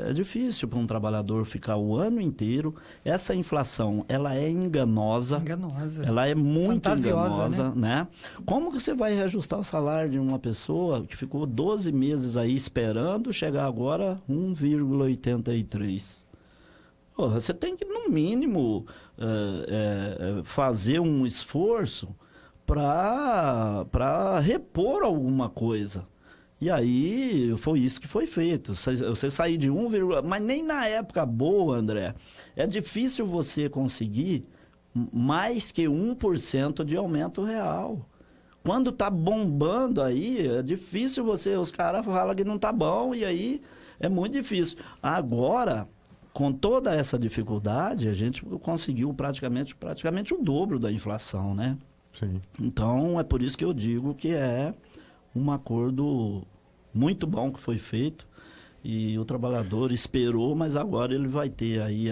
é difícil para um trabalhador ficar o ano inteiro. Essa inflação, ela é enganosa. Ela é muito enganosa, né? Como que você vai reajustar o salário de uma pessoa que ficou 12 meses aí esperando chegar agora 1,83? Porra, você tem que, no mínimo, fazer um esforço para repor alguma coisa. E aí, foi isso que foi feito. Você sair de 1, mas nem na época boa, André, é difícil você conseguir mais que 1% de aumento real. Quando tá bombando aí, é difícil os caras falam que não tá bom, e aí é muito difícil. Agora, com toda essa dificuldade, a gente conseguiu praticamente o dobro da inflação, né? Sim. Então, é por isso que eu digo que é um acordo muito bom que foi feito, e o trabalhador esperou, mas agora ele vai ter aí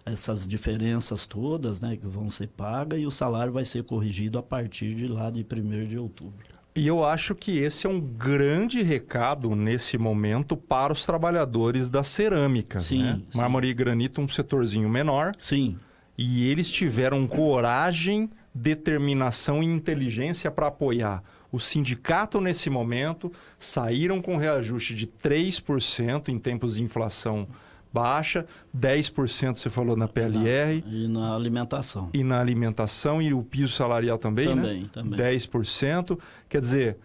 essas diferenças todas, né, que vão ser pagas, e o salário vai ser corrigido a partir de lá de 1º de outubro. E eu acho que esse é um grande recado nesse momento para os trabalhadores da cerâmica. Sim, né? sim. Mármore e granito, um setorzinho menor. Sim. E eles tiveram coragem determinação e inteligência para apoiar. O sindicato, nesse momento, saíram com reajuste de 3% em tempos de inflação baixa, 10% você falou na PLR. E na alimentação. E na alimentação, e o piso salarial também, né? Também. 10%. Quer dizer,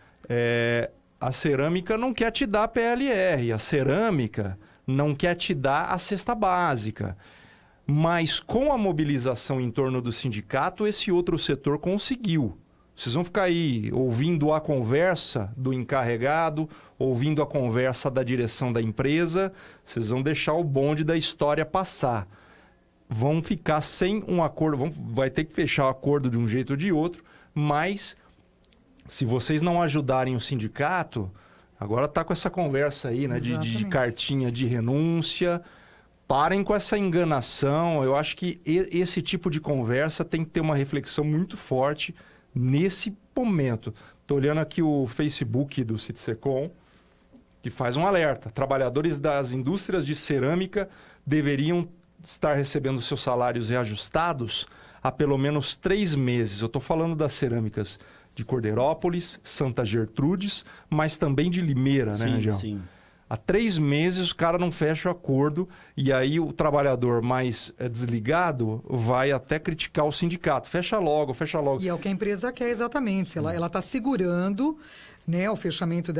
a cerâmica não quer te dar PLR, a cerâmica não quer te dar a cesta básica. Mas com a mobilização em torno do sindicato, esse outro setor conseguiu. Vocês vão ficar aí ouvindo a conversa do encarregado, ouvindo a conversa da direção da empresa, vocês vão deixar o bonde da história passar. Vão ficar sem um acordo, vai ter que fechar o acordo de um jeito ou de outro, mas se vocês não ajudarem o sindicato, agora está com essa conversa aí, né, de cartinha de renúncia. Parem com essa enganação. Eu acho que esse tipo de conversa tem que ter uma reflexão muito forte nesse momento. Estou olhando aqui o Facebook do Citsecom, que faz um alerta. Trabalhadores das indústrias de cerâmica deveriam estar recebendo seus salários reajustados há pelo menos 3 meses. Eu estou falando das cerâmicas de Cordeirópolis, Santa Gertrudes, mas também de Limeira, né, Angel? Sim. Há 3 meses o cara não fecha o acordo e aí o trabalhador mais desligado vai até criticar o sindicato. Fecha logo, fecha logo. E é o que a empresa quer exatamente. Ela está segurando, né, o fechamento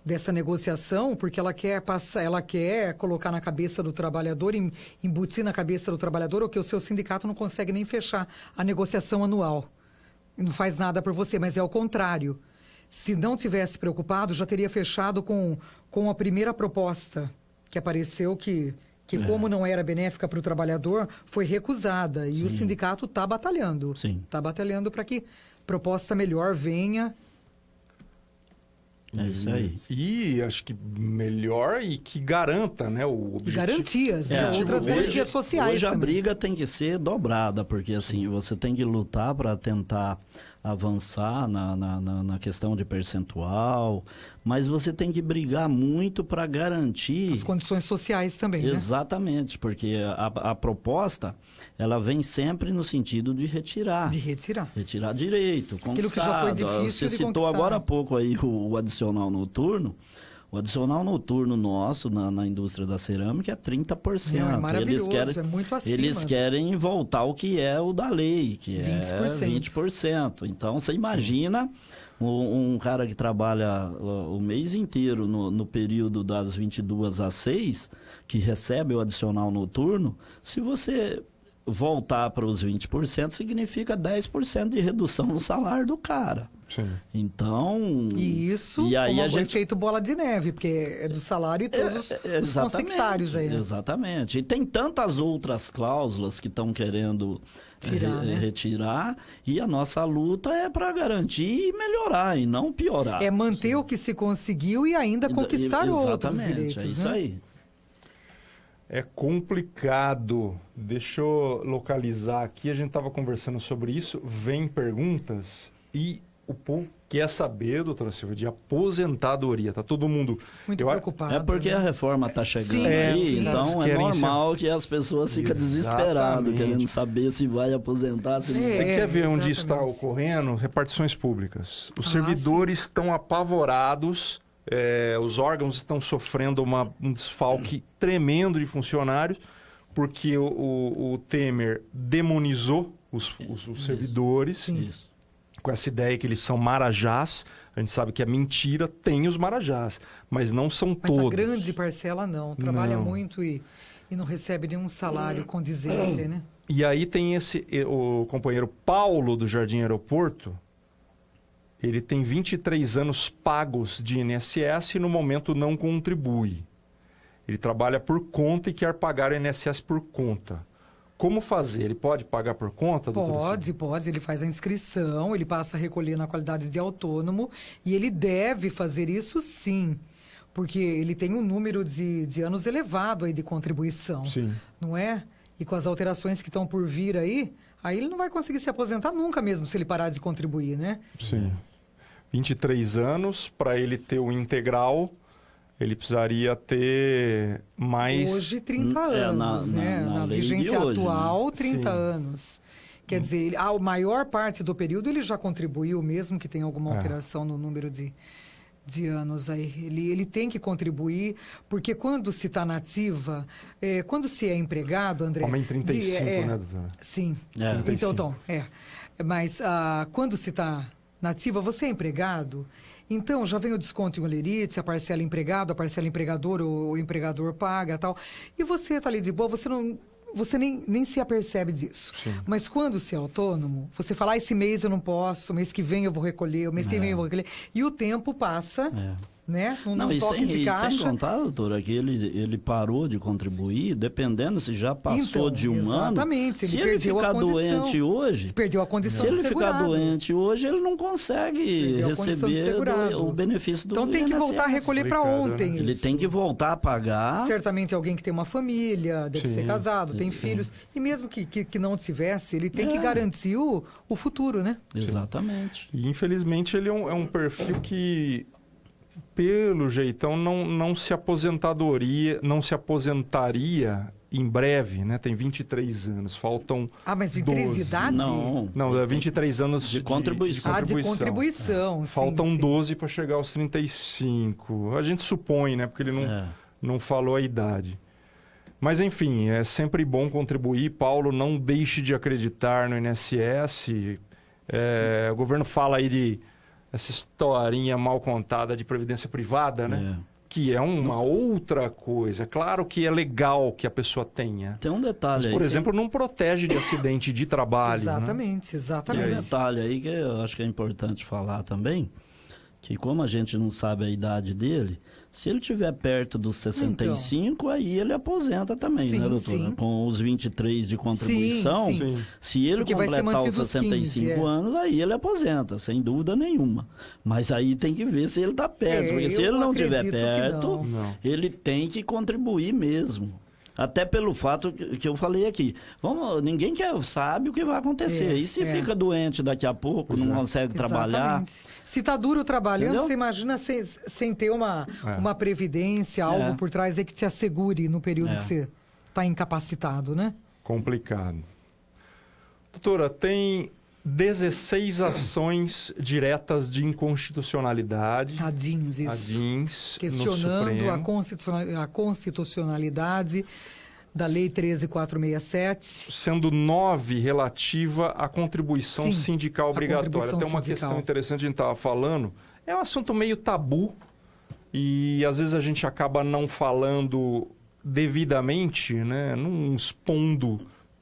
dessa negociação porque ela quer colocar na cabeça do trabalhador, embutir na cabeça do trabalhador o que o seu sindicato não consegue nem fechar a negociação anual. Não faz nada por você, mas é o contrário. Se não tivesse preocupado, já teria fechado com a primeira proposta que apareceu, que como não era benéfica para o trabalhador, foi recusada. E o sindicato está batalhando. Está batalhando para que proposta melhor venha. É isso aí. E acho que melhor e que garanta, né, o objetivo. E garantias, né? Outras garantias sociais hoje também. A briga tem que ser dobrada, porque assim, você tem que lutar para tentar avançar na questão de percentual, mas você tem que brigar muito para garantir... As condições sociais também, Exatamente, porque a proposta, ela vem sempre no sentido de retirar. De retirar. Retirar direito, conquistar. Aquilo que já foi difícil Você de citou conquistar. agora há pouco aí o adicional noturno. O adicional noturno nosso na indústria da cerâmica é 30%. Não, é maravilhoso, é muito acima. Eles querem voltar ao que é o da lei, que 20%. É 20%. Então, você imagina um cara que trabalha o mês inteiro no período das 22 às 6, que recebe o adicional noturno, se você voltar para os 20%, significa 10% de redução no salário do cara. Sim. Então... E isso foi feito bola de neve, porque é do salário e todos os consectários aí. Né? Exatamente. E tem tantas outras cláusulas que estão querendo retirar, e a nossa luta é para garantir e melhorar, e não piorar. É manter o que se conseguiu e ainda conquistar outros direitos. É isso aí. É complicado. Deixa eu localizar aqui. A gente estava conversando sobre isso. Vem perguntas e o povo quer saber, doutora Silvia, de aposentadoria. Tá todo mundo... Muito preocupado. É porque a reforma está chegando sim, então é normal que as pessoas ficam desesperadas, querendo saber se vai aposentar. Se não... Você quer ver onde está ocorrendo? Repartições públicas. Os servidores estão apavorados... os órgãos estão sofrendo um desfalque tremendo de funcionários, porque o Temer demonizou os servidores, com essa ideia que eles são marajás. A gente sabe que é mentira, tem os marajás, mas não são todos. Mas a grande parcela não, trabalha muito e não recebe nenhum salário condizente, né? E aí tem o companheiro Paulo do Jardim Aeroporto. Ele tem 23 anos pagos de INSS e no momento não contribui. Ele trabalha por conta e quer pagar o INSS por conta. Como fazer? Ele pode pagar por conta? Pode. Ele faz a inscrição, ele passa a recolher na qualidade de autônomo e ele deve fazer isso sim. Porque ele tem um número de anos elevado aí de contribuição. Sim. Não é? E com as alterações que estão por vir aí ele não vai conseguir se aposentar nunca mesmo se ele parar de contribuir, né? Sim. 23 anos, para ele ter o integral, ele precisaria ter mais... Hoje, 30 anos, né? Na vigência hoje, atual, né? 30 anos. Quer dizer, a maior parte do período ele já contribuiu, mesmo que tenha alguma alteração no número de anos aí. Ele tem que contribuir, porque quando se está na ativa, quando se é empregado, André... Homem 35, né, doutora? Sim. É. Então, Tom, Mas quando se está na ativa, você é empregado, então já vem o desconto em olerite, a parcela empregado, a parcela empregador, o empregador paga e tal. E você está ali de boa, você nem se apercebe disso. Sim. Mas quando você é autônomo, você fala, esse mês eu não posso, mês que vem eu vou recolher, o mês que vem eu vou recolher. E o tempo passa, né? Não, e sem contar, doutora, que ele parou de contribuir, dependendo se já passou de um ano. Exatamente. Se ele ficar doente hoje... Se perdeu a condição de segurado. Se ele ficar doente hoje, ele não consegue receber o benefício do Então tem que voltar a recolher para ontem. Ele tem que voltar a pagar. Certamente alguém que tem uma família, deve ser casado, tem filhos. E mesmo que não tivesse, ele tem que garantir o futuro, né? Exatamente. E infelizmente ele é um perfil que... pelo jeitão, não se aposentaria em breve, né? Tem 23 anos, faltam mas 23 12. idade? Não, 23 anos de contribuição. De contribuição, faltam 12 para chegar aos 35. A gente supõe, né? Porque ele não falou a idade. Mas, enfim, é sempre bom contribuir. Paulo, não deixe de acreditar no INSS. O governo fala aí de essa historinha mal contada de previdência privada, né? Que é uma outra coisa. Claro que é legal que a pessoa tenha. Tem um detalhe aí. Por exemplo, não protege de acidente de trabalho. Exatamente, né? exatamente. Tem um detalhe aí que eu acho que é importante falar também, que como a gente não sabe a idade dele, se ele estiver perto dos 65, aí ele aposenta também, né, doutora? Sim. Com os 23 de contribuição, sim. Se ele completar os 65 anos, aí ele aposenta, sem dúvida nenhuma. Mas aí tem que ver se ele está perto, porque se ele não estiver perto, ele tem que contribuir mesmo. Até pelo fato que eu falei aqui. Ninguém sabe o que vai acontecer. E se fica doente daqui a pouco, não consegue trabalhar? Se está duro trabalhando, você imagina sem ter uma previdência, algo por trás aí que te assegure no período que você está incapacitado, né? Complicado. Doutora, tem 16 ações diretas de inconstitucionalidade. ADINs, questionando a constitucionalidade da Lei 13.467. Sendo 9 relativa à contribuição sindical obrigatória. Até uma questão interessante, a gente estava falando, é um assunto meio tabu e às vezes a gente acaba não falando devidamente, né? Não expondo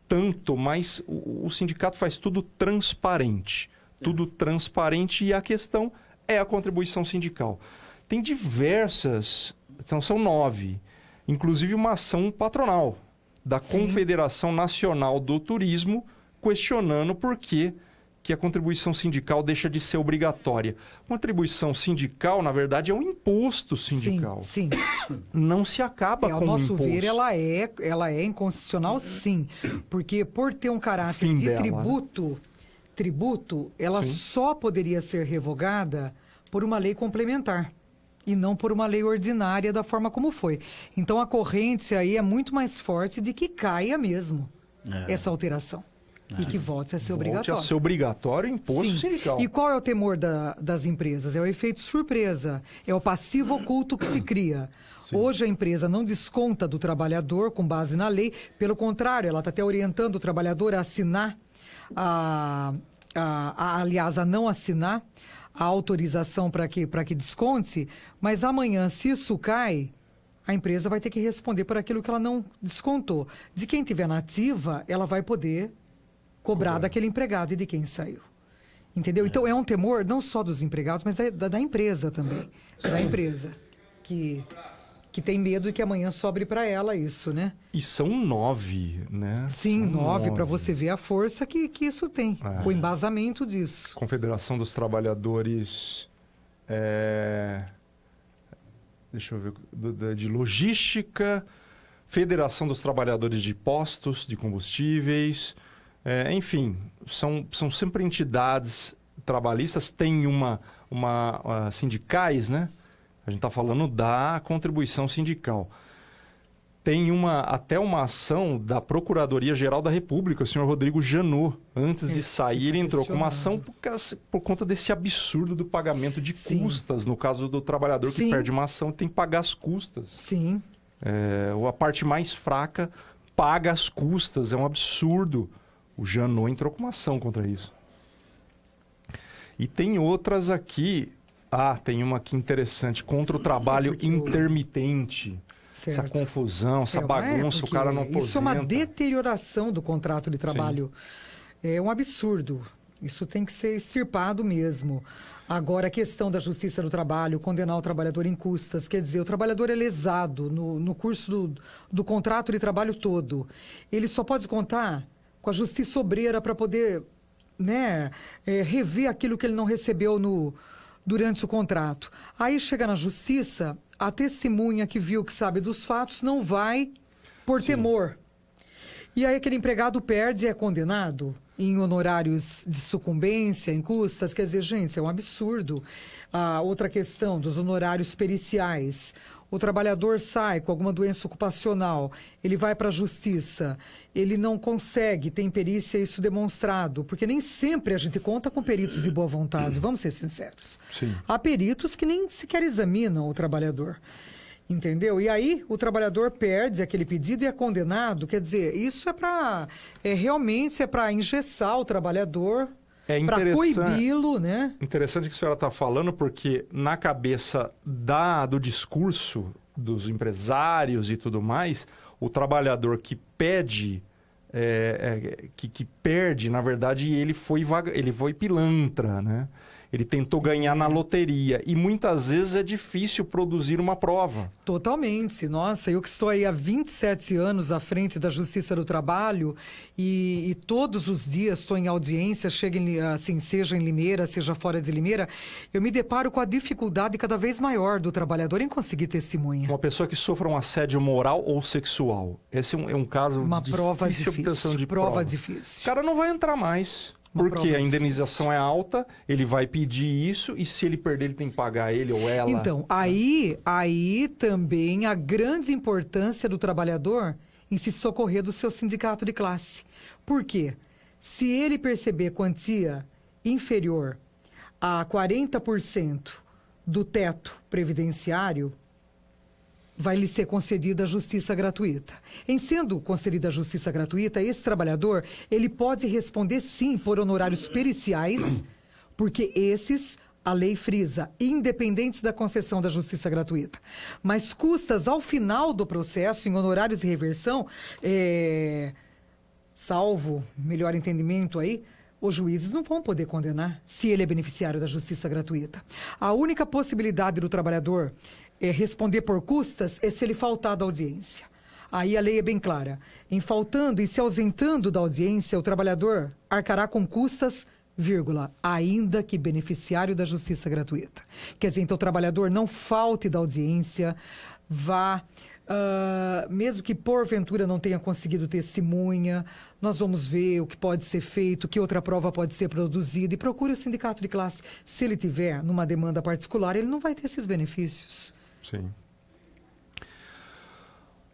tanto, mas o sindicato faz tudo transparente. Tudo transparente e a questão é a contribuição sindical. Tem diversas, então são 9, inclusive uma ação patronal da Confederação Nacional do Turismo questionando por que a contribuição sindical deixa de ser obrigatória. Contribuição sindical, na verdade, é um imposto sindical. Sim. Não se acaba com o imposto. Ao nosso ver, ela é inconstitucional, sim. Porque por ter um caráter de tributo, ela só poderia ser revogada por uma lei complementar e não por uma lei ordinária da forma como foi. Então, a corrente aí é muito mais forte de que caia mesmo essa alteração. E que volte a ser obrigatório. Volte a ser obrigatório o imposto sindical. E qual é o temor das empresas? É o efeito surpresa. É o passivo oculto que se cria. Hoje a empresa não desconta do trabalhador com base na lei. Pelo contrário, ela está até orientando o trabalhador a assinar, aliás, a não assinar a autorização para que desconte. Mas amanhã, se isso cai, a empresa vai ter que responder por aquilo que ela não descontou. De quem estiver na ativa, ela vai poder cobrar daquele empregado e de quem saiu. Entendeu? Então, é um temor não só dos empregados, mas da empresa também. Da empresa. Que tem medo de que amanhã sobre para ela isso, né? E são 9, né? Sim, 9, para você ver a força que isso tem. O embasamento disso. Confederação dos Trabalhadores... Deixa eu ver... De Logística... Federação dos Trabalhadores de Postos, de Combustíveis... enfim, são sempre entidades trabalhistas, tem sindicais, né? A gente está falando da contribuição sindical. Tem até uma ação da Procuradoria-Geral da República, o senhor Rodrigo Janot. Antes de sair, ele entrou com uma ação por conta desse absurdo do pagamento de custas. No caso do trabalhador que perde uma ação, tem que pagar as custas. Sim. A parte mais fraca paga as custas. É um absurdo. O Janot entrou com uma ação contra isso. E tem outras aqui. Tem uma aqui interessante. Contra o trabalho intermitente. Certo. Essa confusão, essa bagunça, o cara não aposenta. Isso é uma deterioração do contrato de trabalho. Sim. É um absurdo. Isso tem que ser extirpado mesmo. Agora, a questão da justiça do trabalho, condenar o trabalhador em custas, quer dizer, o trabalhador é lesado no curso do contrato de trabalho todo. Ele só pode contar com a justiça obreira para poder, né, rever aquilo que ele não recebeu durante o contrato. Aí chega na justiça, a testemunha que viu, que sabe dos fatos, não vai por temor. E aí aquele empregado perde e é condenado em honorários de sucumbência, em custas. Quer dizer, gente, isso é um absurdo. Outra questão dos honorários periciais. O trabalhador sai com alguma doença ocupacional, ele vai para a justiça, ele não consegue, tem perícia isso demonstrado, porque nem sempre a gente conta com peritos de boa vontade, vamos ser sinceros. Sim. Há peritos que nem sequer examinam o trabalhador, entendeu? E aí o trabalhador perde aquele pedido e é condenado, quer dizer, isso realmente é para engessar o trabalhador, para coibi-lo, né? Interessante o que a senhora está falando, porque na cabeça do discurso dos empresários e tudo mais, o trabalhador que pede, que perde, na verdade, ele foi pilantra, né? Ele tentou ganhar na loteria. E muitas vezes é difícil produzir uma prova. Totalmente. Nossa, eu que estou aí há 27 anos à frente da Justiça do Trabalho e todos os dias estou em audiência, seja em Limeira, seja fora de Limeira, eu me deparo com a dificuldade cada vez maior do trabalhador em conseguir testemunha. Uma pessoa que sofra um assédio moral ou sexual. Esse é um caso de difícil obtenção de prova. Difícil. O cara não vai entrar mais. Porque a indenização é alta, ele vai pedir isso, e se ele perder, ele tem que pagar ele ou ela. Então, aí também a grande importância do trabalhador em se socorrer do seu sindicato de classe. Por quê? Se ele perceber quantia inferior a 40% do teto previdenciário, vai lhe ser concedida a justiça gratuita. Em sendo concedida a justiça gratuita, esse trabalhador, ele pode responder sim por honorários periciais, porque esses, a lei frisa, independentes da concessão da justiça gratuita. Mas custas ao final do processo, em honorários de reversão, salvo melhor entendimento aí, os juízes não vão poder condenar se ele é beneficiário da justiça gratuita. A única possibilidade do trabalhador responder por custas é se ele faltar da audiência. Aí a lei é bem clara. Em faltando e se ausentando da audiência, o trabalhador arcará com custas, ainda que beneficiário da justiça gratuita. Quer dizer, então o trabalhador não falte da audiência, vá, mesmo que porventura não tenha conseguido testemunha, nós vamos ver o que pode ser feito, que outra prova pode ser produzida, e procure o sindicato de classe. Se ele tiver numa demanda particular, ele não vai ter esses benefícios. Sim.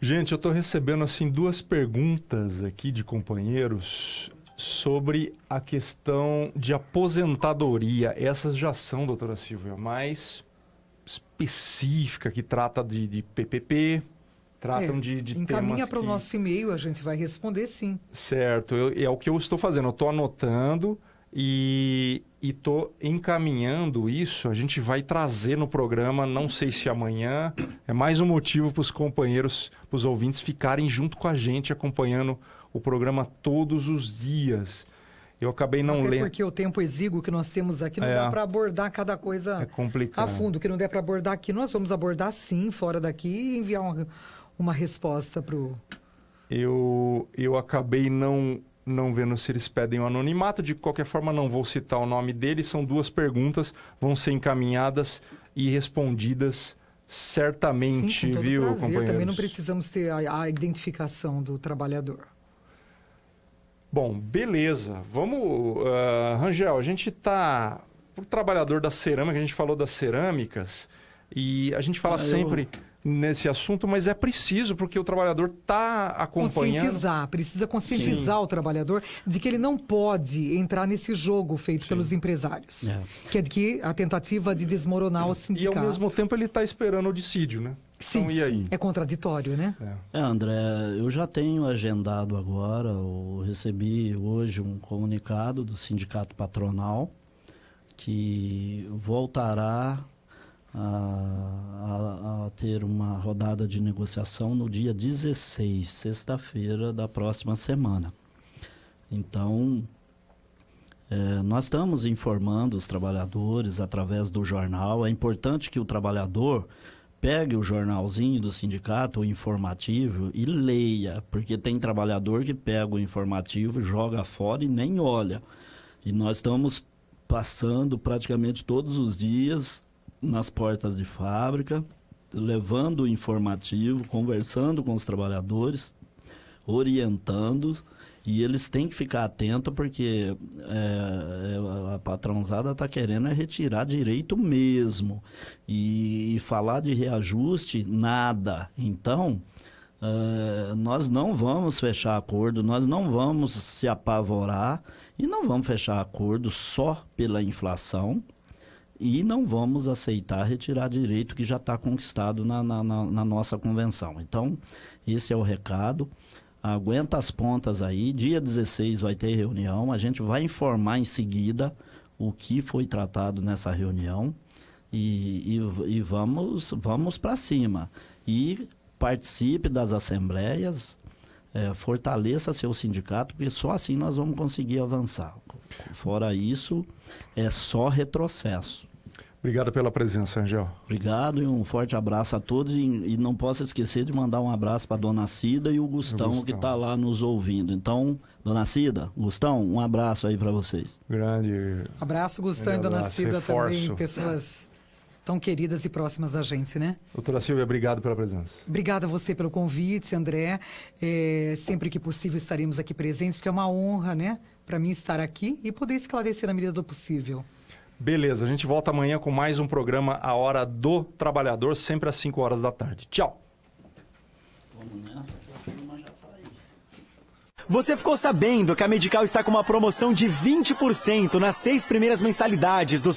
Gente, eu estou recebendo assim 2 perguntas aqui de companheiros sobre a questão de aposentadoria. Essas já são, doutora Silvia, mais específica, que trata de PPP, tratam de temas encaminha para o nosso e-mail, a gente vai responder sim. Certo, é o que eu estou fazendo, eu estou anotando e estou encaminhando isso, a gente vai trazer no programa, não sei se amanhã, é mais um motivo para os companheiros, para os ouvintes ficarem junto com a gente, acompanhando o programa todos os dias. Eu acabei não lendo. Até porque o tempo exíguo que nós temos aqui não dá para abordar cada coisa a fundo. O que não der para abordar aqui, nós vamos abordar sim, fora daqui, e enviar uma resposta para o... Eu acabei não vendo se eles pedem o anonimato. De qualquer forma, não vou citar o nome deles. São 2 perguntas, vão ser encaminhadas e respondidas certamente, sim, com todo viu, prazer. companheiros? Também não precisamos ter a identificação do trabalhador. Bom, beleza. Vamos, Rangel, a gente está... O trabalhador da cerâmica, a gente falou das cerâmicas, e a gente fala sempre nesse assunto, mas é preciso, porque o trabalhador está acompanhando. Precisa conscientizar o trabalhador de que ele não pode entrar nesse jogo feito pelos empresários, que é de a tentativa de desmoronar o sindicato. E ao mesmo tempo ele está esperando o dissídio, né? Sim, então, e aí? É contraditório, né? André, eu já tenho agendado agora, eu recebi hoje um comunicado do Sindicato Patronal que voltará a ter uma rodada de negociação no dia 16, sexta-feira da próxima semana. Então, nós estamos informando os trabalhadores através do jornal. É importante que o trabalhador pegue o jornalzinho do sindicato, o informativo, e leia, porque tem trabalhador que pega o informativo, joga fora e nem olha. E nós estamos passando praticamente todos os dias nas portas de fábrica, levando o informativo, conversando com os trabalhadores, orientando, e eles têm que ficar atentos porque a patronzada está querendo retirar direito mesmo. E falar de reajuste, nada. Então, nós não vamos fechar acordo, nós não vamos se apavorar e não vamos fechar acordo só pela inflação e não vamos aceitar retirar direito que já está conquistado na nossa convenção. Então, esse é o recado. Aguenta as pontas aí, dia 16 vai ter reunião, a gente vai informar em seguida o que foi tratado nessa reunião e vamos para cima. E participe das assembleias, fortaleça seu sindicato, porque só assim nós vamos conseguir avançar. Fora isso, é só retrocesso. Obrigado pela presença, Angel. Obrigado e um forte abraço a todos. E não posso esquecer de mandar um abraço para a dona Cida e o Gustão, que está lá nos ouvindo. Então, dona Cida, Gustão, um abraço aí para vocês. Grande. Abraço, Gustão e dona Cida também, pessoas tão queridas e próximas da gente, né? Doutora Silvia, obrigado pela presença. Obrigada a você pelo convite, André. Sempre que possível estaremos aqui presentes, porque é uma honra, né, para mim estar aqui e poder esclarecer na medida do possível. Beleza, a gente volta amanhã com mais um programa A Hora do Trabalhador, sempre às 5 horas da tarde. Tchau! Vamos nessa, que a turma já tá aí. Você ficou sabendo que a Medical está com uma promoção de 20% nas 6 primeiras mensalidades dos